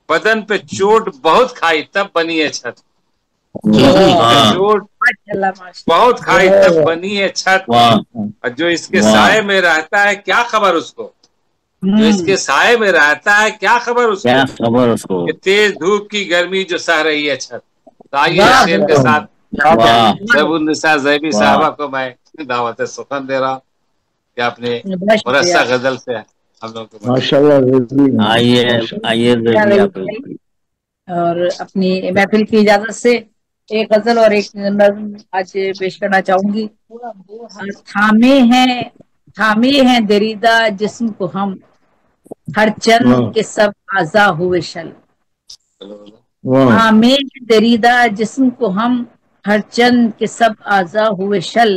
بدن پہ چوٹ بہت کھائی تب بنی ہے چھت، چوٹ بہت کھائی تب بنی ہے چھت، اور جو اس کے سائے میں رہتا ہے کیا خبر اس کو، جو اس کے سائے میں رہتا ہے کیا خبر اس کیا کو خبر اس کو. کہ تیز دھوپ کی گرمی جو سہ رہی ہے چھت. تو آئیے شیر کے ساتھ واہ زیب النساء زیبی صاحبہ کو میں دعوت سخن دے رہا ہوں کہ اپنے مرصع غزل سے ہم لوگ کو ماشاءاللہ. آئیے آپ. اور اپنی محفل کی اجازت سے ایک غزل اور ایک نظم آج پیش کرنا چاہوں گی. تھامے ہیں دریدہ جسم کو ہم، ہر چند کے سب اعضا ہوئے شل. تھامے ہیں دریدہ جسم کو ہم، ہر چند کے سب اعضا ہوئے شل.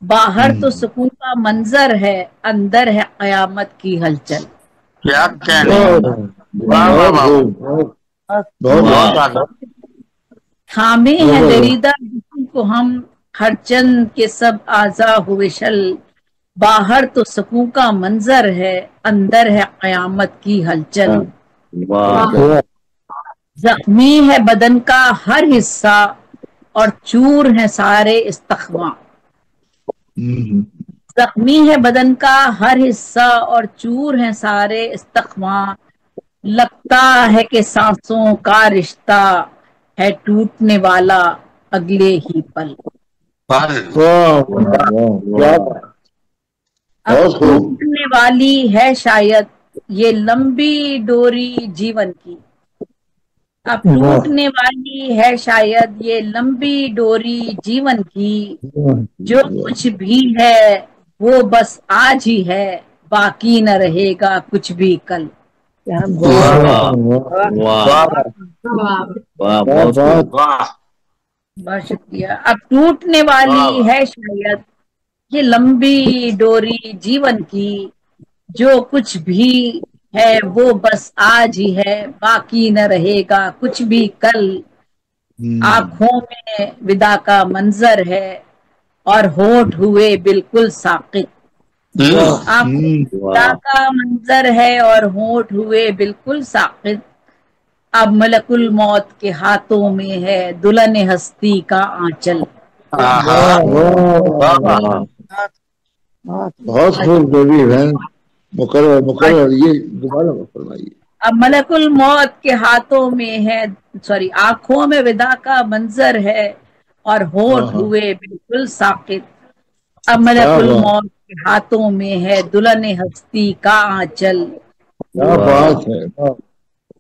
باہر تو سکون کا منظر ہے، اندر ہے قیامت کی ہلچل. کیا کہنے. تھامے ہیں دریدہ جسم کو ہم، ہر چند کے سب اعضا ہوئے شل. باہر تو سکون کا منظر ہے، اندر ہے قیامت کی ہلچل. زخمی ہے بدن کا ہر حصہ، اور چور ہیں سارے استخواں. زخمی ہے بدن کا ہر حصہ، اور چور ہیں سارے استخواں. لگتا ہے کہ سانسوں کا رشتہ ہے ٹوٹنے والا اگلے ہی پل. اب ٹوٹنے والی ہے شاید یہ لمبی ڈوری جیون کی. اب ٹوٹنے والی ہے شاید یہ لمبی ڈوری جیون کی. جو کچھ بھی ہے وہ بس آج ہی ہے، باقی نہ رہے گا کچھ بھی کل. بہت شکریہ. اب ٹوٹنے والی ہے شاید یہ لمبی ڈوری جیون کی. جو کچھ بھی ہے وہ بس آج ہی ہے، باقی نہ رہے گا کچھ بھی کل. آنکھوں میں ودا کا منظر ہے، اور ہونٹ ہوئے بالکل ساقط. آنکھوں میں ودا کا منظر ہے، اور ہونٹ ہوئے بالکل ساقط. اب ملک الموت کے ہاتھوں میں ہے دلہن ہستی کا آنچل. بہت خوب جبھی بہن. مقرر یہ دوبارہ فرمائیے. اب ملک الموت کے ہاتھوں میں ہے آنکھوں میں ودا کا منظر ہے، اور ہونٹ ہوئے بالکل ساقط. اب ملک الموت کے ہاتھوں میں ہے دلہن ہستی کا آنچل. کیا بات ہے.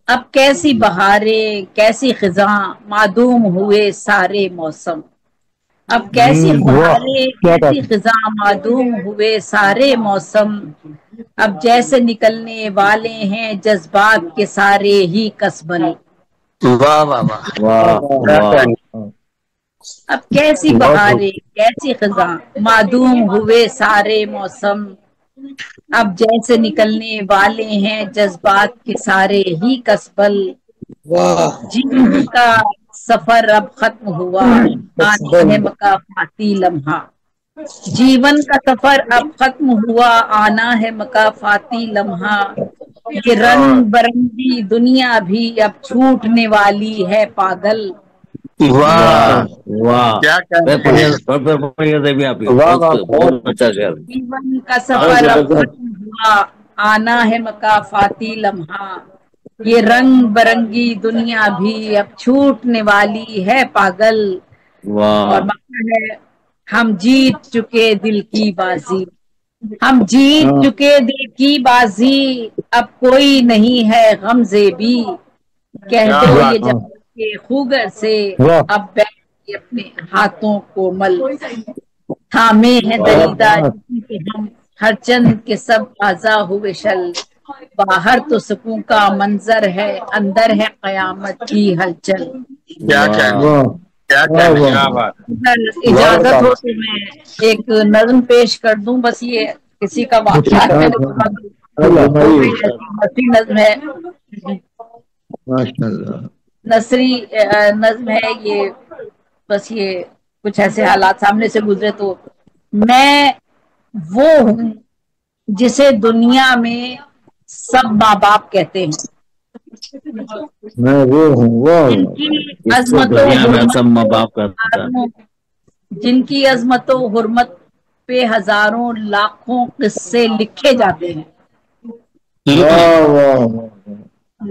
اب کیسی بہاریں کیسی خزاں معدوم ہوئے سارے موسم. اب کیسی بہاریں کیسی خزاں معدوم ہوئے سارے موسم. اب جیسے نکلنے والے ہیں جذبات کے سارے ہی کسبن. اب کیسی بہاریں کیسی خزاں معدوم ہوئے سارے موسم. اب جیسے نکلنے والے ہیں جذبات کے سارے ہی کسبل. جن کا سفر اب ختم ہوا آنا ہے مکافاتی لمحہ. جیون کا سفر اب ختم ہوا آنا ہے مکافاتی لمحہ. یہ رنگ برنگی دنیا بھی اب چھوٹنے والی ہے پاگل. جیون کا سفر اب ختم ہوا آنا ہے مکافاتی لمحہ. یہ رنگ برنگی دنیا بھی اب چھوٹنے والی ہے پاگل. اور مقصد ہے ہم جیت چکے دل کی بازی. ہم جیت چکے دل کی بازی. اب کوئی نہیں ہے غم زیبی. کہہ دو یہ جب کے خوگر سے اب بیٹھ اپنے ہاتھوں کو مل. تھامے ہیں دریدہ جسم کے ہم، ہر چند کے سب اعضا ہوئے شل. باہر تو سکون کا منظر ہے، اندر ہے قیامت کی ہلچل. اجازت ہو تو میں ایک نظم پیش کر دوں. بس یہ کسی کا واقعات نظم ہے، نثری نظم ہے یہ. بس یہ کچھ ایسے حالات سامنے سے گزرے تو میں وہ ہوں جسے دنیا میں سب ماں باپ کہتے ہیں. میں وہ ہوں جن کی جن کی عظمت و حرمت پہ ہزاروں لاکھوں قصے لکھے جاتے ہیں.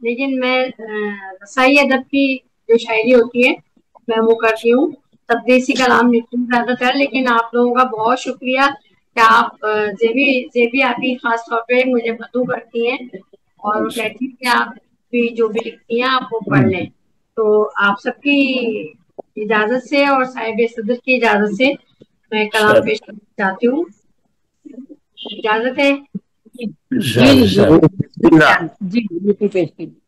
لیکن میں رسائی ادب کی جو شاعری ہوتی ہے میں وہ کرتی ہوں، تقدیسی کلام لکھتی ہوں زیادہ تر. لیکن آپ لوگوں کا بہت شکریہ کہ آپ زیبی آپی خاص طور پہ مجھے مدعو کرتی ہیں اور وہ کہتی ہیں کہ آپ بھی جو بھی لکھتی ہیں آپ وہ پڑھ لیں. تو آپ سب کی اجازت سے اور صاحب صدر کی اجازت سے میں کلام پیش کرنا چاہتی ہوں. اجازت ہے؟ جی پیش کیجیے.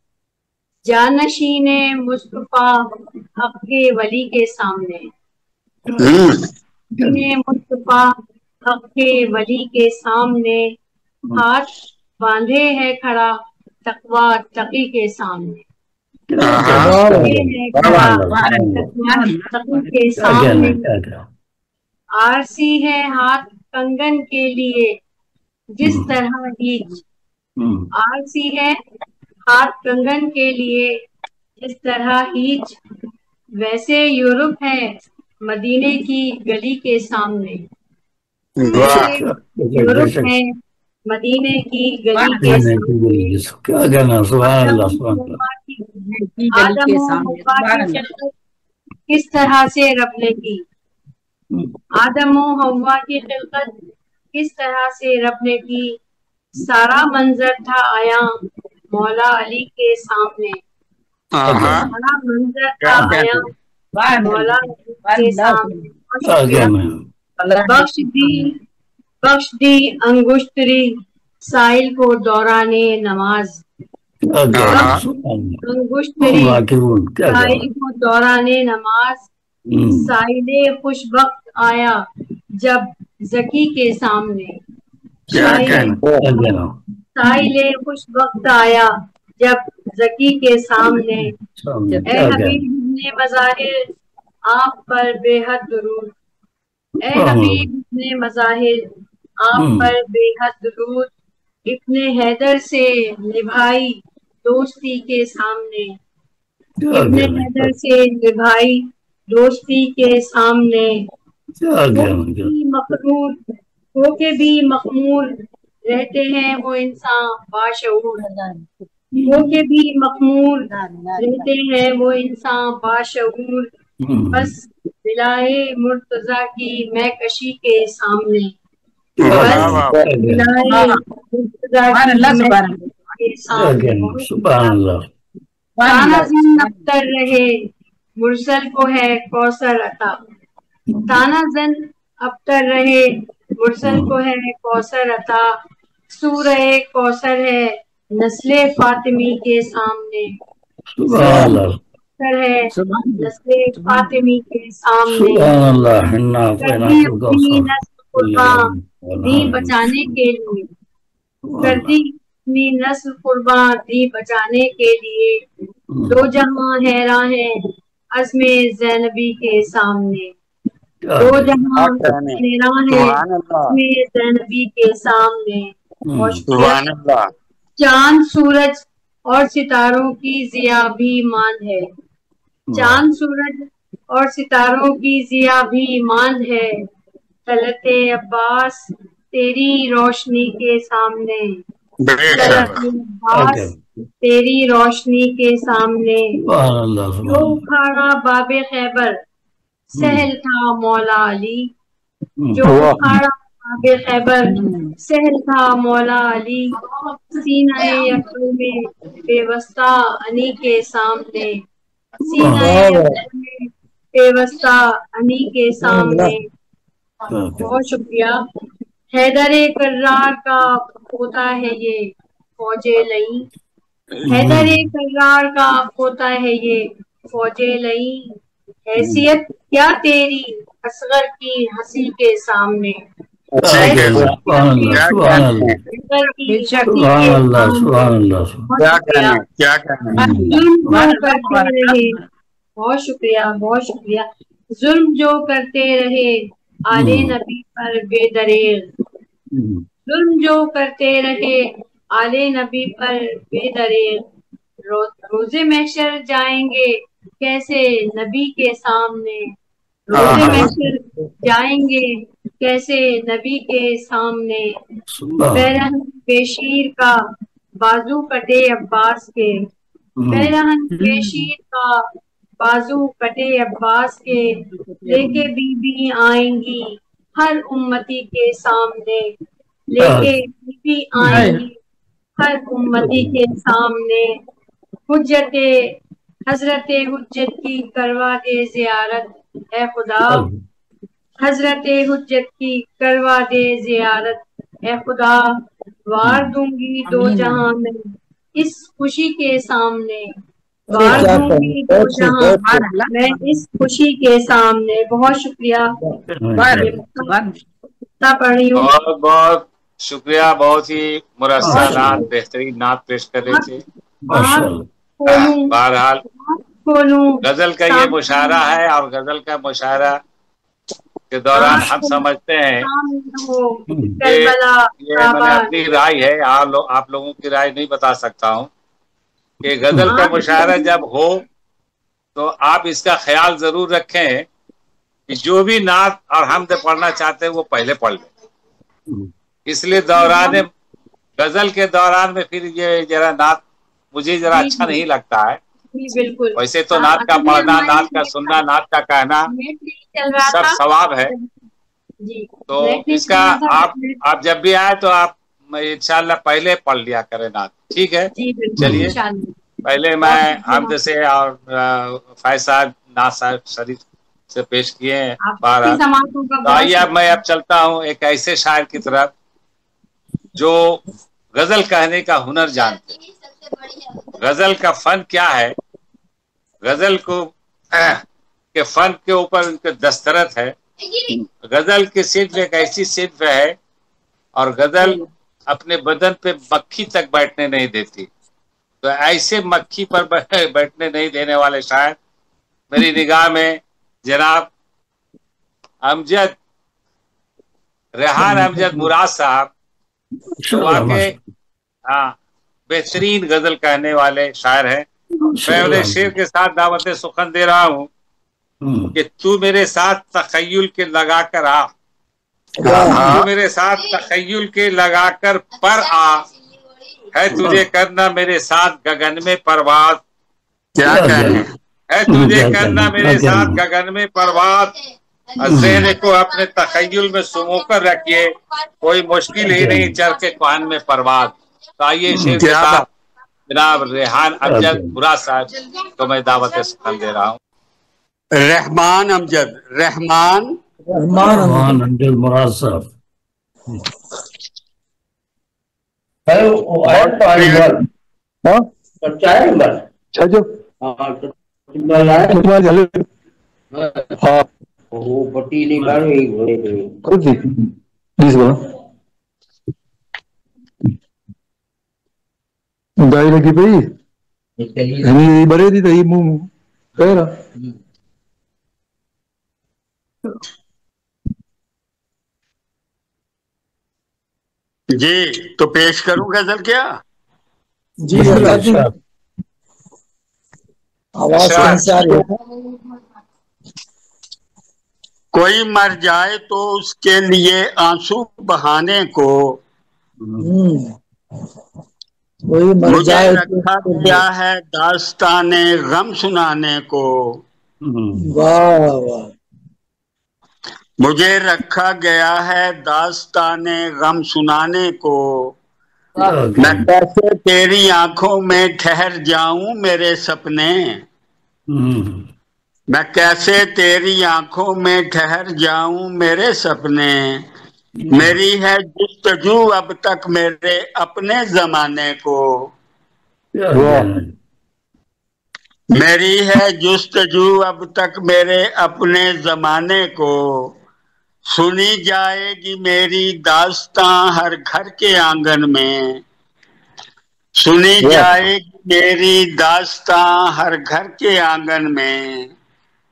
جانشین مصطفیٰ حق کے ولی کے سامنے، مصطفیٰ حق کے ولی کے سامنے، ہاتھ باندھے ہے کھڑا تقوی تقی کے سامنے. تقی کے سامنے آرسی ہے ہاتھ کنگن کے لیے جس طرح ہیچ، آرسی ہے ہاتھ کنگن کے لیے جس طرح ہیچ، ویسے یورپ ہے مدینے کی گلی کے سامنے. ویسے یورپ ہے مدینے کی گلی کے سامنے. آدم و حوا کی خلقت کس طرح سے رب نے کی، آدم و حوا کی خلقت کس طرح سے رب نے کی. سارا منظر تھا آیا مولا علی کے سامنے، سارا منظر تھا آیا مولا علی کے سامنے. بخش دی انگشتری سائل کو دوران نماز، انگشتری سائل کو دوران نماز. سائل خوش وقت آیا جب زکی کے سامنے، سائل خوش وقت آیا جب زکی کے سامنے. اے حبیب ابن مظاہر آپ پر بے حد درود، اے حبیب ابن مظاہر آپ پر بے حد درود. ابن حیدر سے نبھائی دوستی کے سامنے، ابن حیدر سے نبھائی دوستی کے سامنے. مقرور ہو کے بھی مخمور رہتے ہیں وہ انسان باشعور، ہو کے بھی مخمور رہتے ہیں وہ انسان باشعور. بس بلائے مرتضیٰ کی میں کشی کے سامنے، بس بلائے مرتضیٰ کی سامنے. تانا زن ابتر رہے مرسل کو ہے کوثر عطا، تانا زن ابتر رہے مرسل کو ہے کوثر عطا. سورہ کوثر ہے نسل فاطمی کے سامنے، ہے نسل فاطمی کے سامنے. کردی اپنی نسل قربان دی بچانے کے لیے، کردی اپنی نسل قربان دی بچانے کے لیے. دو جہاں حیران ہے عزم زینبی کے سامنے، دو جہاں حیران ہے عزم زینبی کے سامنے. چاند سورج اور ستاروں کی ضیا بھی ایمان ہے، چاند سورج اور ستاروں کی ضیا بھی ایمان ہے. طلعت عباس تیری روشنی کے سامنے، طلعت عباس تیری روشنی کے سامنے. جو اکھاڑا باب خیبر سہل تھا مولا علی، جو اکھاڑا باب خیبر سہل تھا مولا علی. سینہ یکدو میں پیوستہ انی کے سامنے، سینہ یکدو میں پیوستہ انی کے سامنے. بہت شکریہ. حیدر کرار کا پوتا ہے یہ فوج لئی، حیدر کرار کا پوتا ہے یہ فوج لئی. حیثیت کیا تیری اصغر کی ہنسی کے سامنے، بہت شکریہ بہت شکریہ. ظلم جو کرتے رہے آلے نبی پر بے دریغ، ظلم جو کرتے رہے آلے نبی پر بے دریغ. روز محشر جائیں گے کیسے نبی کے سامنے، روز محشر جائیں گے کیسے نبی کے سامنے. بے رحم بے شیر کا بازو کٹے عباس کے، پیرہن کیشید کا بازو کٹے عباس کے، لے کے بی بی آئیں گی ہر امتی کے سامنے، لے کے بی بی آئیں گی ہر امتی کے سامنے، حجت حضرت حجت کی کروا دے زیارت اے خدا، حضرت حجت کی کروا دے زیارت اے خدا، وار دوں گی دو جہاں میں اس خوشی کے سامنے، وار دوں گی دو جہاں میں اس خوشی کے سامنے۔ بہت شکریہ، پڑھ رہی ہوں۔ بہت بہت شکریہ، بہت ہی مرصع نعت، بہترین نعت پیش کر رہے تھے۔ بہرحال غزل کا یہ مشاعرہ ہے، اور غزل کا مشاعرہ کے دوران ہم سمجھتے ہیں کہ یہ میں نے اپنی رائے ہے، آپ لوگوں کی رائے نہیں بتا سکتا ہوں، کہ غزل کا مشاعرہ جب ہو تو آپ اس کا خیال ضرور رکھیں کہ جو بھی نعت اور حمد پڑھنا چاہتے ہیں وہ پہلے پڑھ لیں، اس لیے دوران غزل کے دوران میں پھر یہ ذرا نعت مجھے ذرا اچھا نہیں لگتا ہے۔ ویسے تو نعت کا پڑھنا، نعت کا سننا، نعت کا کہنا سب ثواب ہے، تو اس کا آپ جب بھی آئے تو آپ انشاءاللہ پہلے پڑھ لیا کریں نعت، ٹھیک ہے؟ چلیے پہلے میں حمد سے اور فائز صاحب نعت صاحب شریف سے پیش کیے ہیں بارہ، تو آئیے اب میں چلتا ہوں ایک ایسے شاعر کی طرف جو غزل کہنے کا ہنر جانتے ہیں۔ غزل کا فن کیا ہے، غزل کو کے فن کے اوپر ان کے دسترت ہے۔ غزل کی صرف ایک ایسی صرف ہے، اور غزل اپنے بدن پہ مکھی تک بیٹھنے نہیں دیتی، تو ایسے مکھی پر بیٹھنے نہیں دینے والے شاعر میری نگاہ میں جناب امجد ریحان امجد مراد صاحب واقعی بہترین غزل کہنے والے شاعر ہیں۔ میں انہیں شعر کے ساتھ دعوت سخن دے رہا ہوں کہ تو میرے ساتھ تخیل کے لگا کر آ، تو میرے ساتھ تخیل کے لگا کر پر آ، ہے تجھے کرنا میرے ساتھ گگن میں پرواز، کیا کہنے ہے تجھے کرنا میرے ساتھ گگن میں پرواز، ذہن کو اپنے تخیل میں سمو کر رکھیے، کوئی مشکل ہی نہیں چرخ کوہن میں پرواز۔ تو آئیے شعر کے ساتھ جناب ریحان امجد مراد صاحب کو میں دعوت سخن دے رہا ہوں۔ رحمان امجد، رحمان امجد مراد صاحب۔ دائی لگی پئی بڑے دی تھی منہ پہرا جی تو پیش کروں غزل کیا؟ جی آواز کیسے آ رہی ہے؟ کوئی مر جائے تو اس کے لیے آنسو بہانے کو، مجھے رکھا گیا ہے داستان غم سنانے کو، مجھے رکھا گیا ہے داستان غم سنانے کو، میں کیسے تیری آنکھوں میں ٹھہر جاؤں میرے سپنے، میں کیسے تیری آنکھوں میں ٹھہر جاؤں میرے سپنے، میری ہے جستجو اب تک میرے اپنے زمانے کو، میری ہے جستجو اب تک میرے اپنے زمانے کو، سنی جائے گی میری داستاں ہر گھر کے آنگن میں، سنی جائے گی میری داستاں ہر گھر کے آنگن میں،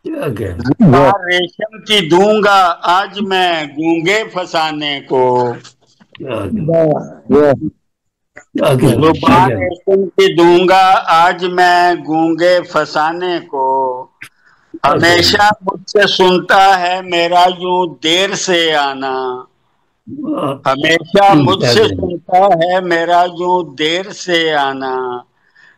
ریشم کی دوں گا آج میں گونگے فسانے کو، ریشم کی دوں گا آج میں گونگے فسانے کو، ہمیشہ مجھ سے سنتا ہے میرا یوں دیر سے آنا، ہمیشہ مجھ سے سنتا ہے میرا یوں دیر سے آنا،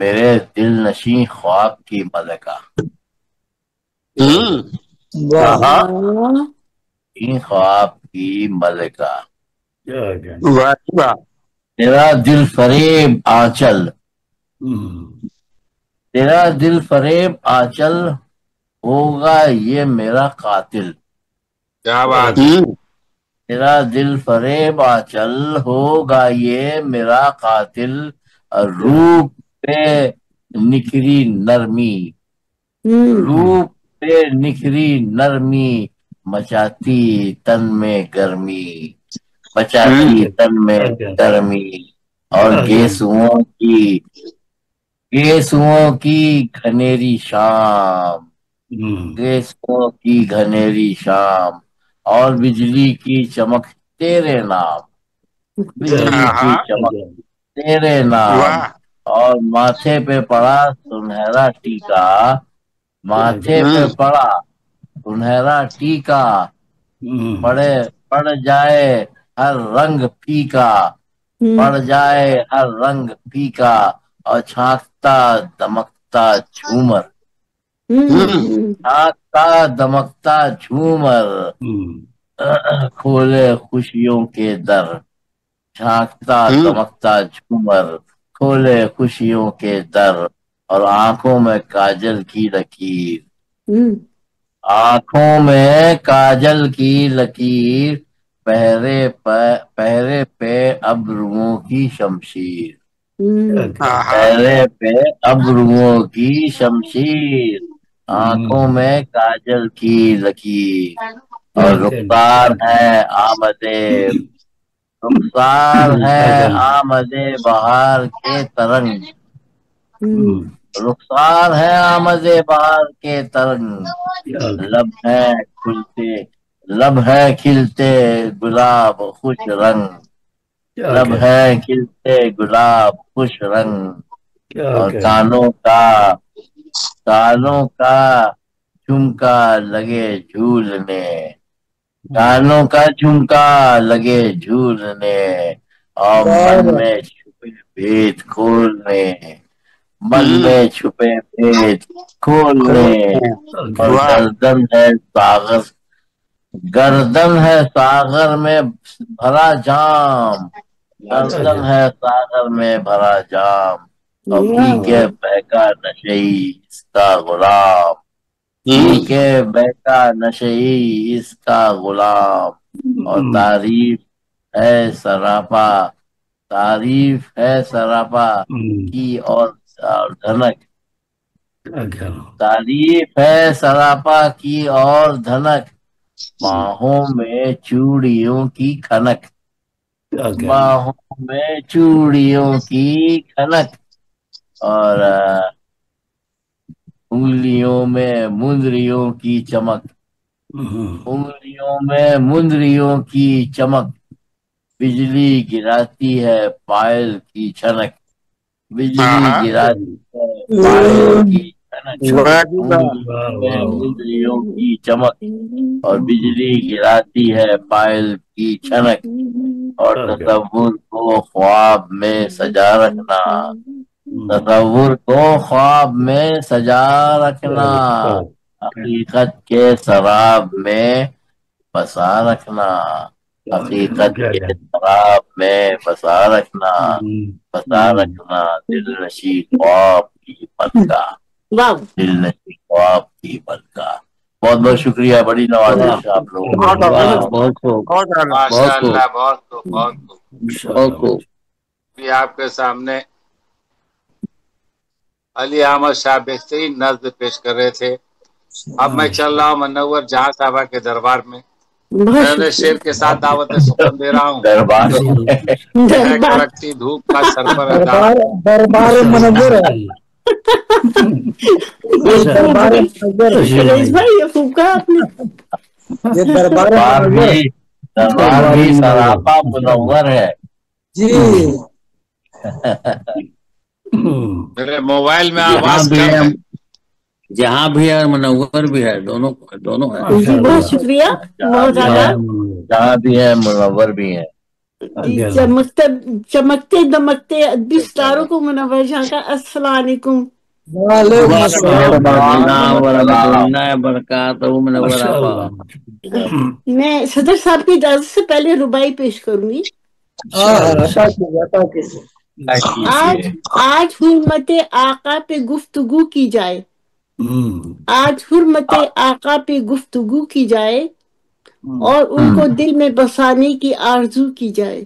میرے دل نشیں خواب کی ملکہ، خواب کی ملکہ، تیرا دل فریب آنچل، تیرا دل فریب آنچل ہوگا یہ میرا قاتل، کیا بات، تیرا دل فریب آنچل ہوگا یہ میرا قاتل، روپ پہ نکھری نرمی، روپ پہ نکھری نرمی، مچاتی تن میں گرمی، مچاتی تن میں گرمی، اور گیسوؤں کی گھنیری شام، گیسوؤں کی گھنیری شام، اور بجلی کی چمک تیرے نام، بجلی کی چمک تیرے نام، اور ماتھے پہ پڑا سنہرا ٹیکا، ماتھے پہ پڑا سنہرا ٹیکا، پڑ جائے ہر رنگ پھیکا، پڑ جائے ہر رنگ پھیکا، اور چھانکتا دمکتا جھومر، چھانکتا دمکتا جھومر، کھولے خوشیوں کے در، جھانکتا دمکتا جھومر، کھولے خوشیوں کے در، اور آنکھوں میں کاجل کی لکیر، آنکھوں میں کاجل کی لکیر، پہرے پہ ابروؤں کی شمشیر، پہرے پہ ابروؤں کی شمشیر، آنکھوں میں کاجل کی لکیر، اور رخسار ہے رخسار ہے آمد بہار کے ترنگ، رخسار ہے آمد بہار کے ترنگ، لب ہے کھلتے گلاب خوش رنگ، لب ہے کھلتے گلاب خوش رنگ، اور کانوں کا جھمکا لگے جھولنے، کانوں کا جھمکا لگے جھولنے، اور من میں چھپے بھید کھولنے، من میں چھپے بھید کھولنے، اور گردن ہے ساغر میں بھرا جام، گردن ہے ساغر میں بھرا جام، اور پی کے بہکا نشئی اس کا غلام، پی کے بہکا نشئی اس کا غلام، اور تعریف ہے سراپا کی اور دھنک، تعریف ہے سراپا کی اور دھنک، باہوں میں چوڑیوں کی کھنک، باہوں میں چوڑیوں کی کھنک، اور انگلیوں میں مندریوں کی چمک، انگلیوں میں مندریوں کی چمک، بجلی گراتی ہے پائل کی چھنک، بجلی گراتی ہے پائل کی چھنک، مندریوں کی چمک، اور بجلی گراتی ہے پائل کی چھنک، اور تصور کو خواب میں سجا رکھنا، تصور کو خواب میں سجا رکھنا، حقیقت کے سراب میں بسا رکھنا، حقیقت کے سراب میں بسا رکھنا، بسا رکھنا، دل نشیں خواب کی ملکہ، دل نشیں خواب کی ملکہ۔ بہت بہت شکریہ، بڑی نوازش آپ لوگوں کو، ماشاء اللہ، بہت خوب۔ آپ کے سامنے علی احمد شاہ بہترین نظم پیش کر رہے تھے۔ اب میں چل رہا ہوں منور جہاں صاحبہ کے دربار میں، میں شیر کے ساتھ دعوت سخن دے رہا ہوں۔ کڑکتی دھوپ کا سر پر دربار منور ہے، دربار بھی سراپا منور ہے جی، میرے موبائل میں آواز کم ہے، جہاں بھی ہے منور بھی ہے، دونوں ہے، بہت شکریہ، بہت زیادہ، جہاں بھی ہے منور بھی ہے۔ چمکتے دمکتے ادبی ستاروں کو منور جہاں کا السلام علیکم. وعلیکم السلام. میں صدر صاحب کی اجازت سے پہلے ربائی پیش کروں گی. آج حرمت آقا پہ گفتگو کی جائے. آج حرمت آقا پہ گفتگو کی جائے اور ان کو دل میں بسانے کی آرزو کی جائے.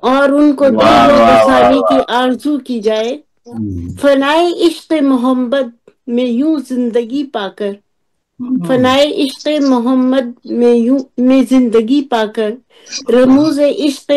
اور ان کو دل میں بسانے کی آرزو کی جائے. فنائے عشق محمد میں یوں زندگی پا کر. فنائے عشق محمد میں زندگی پا کر رموز عشق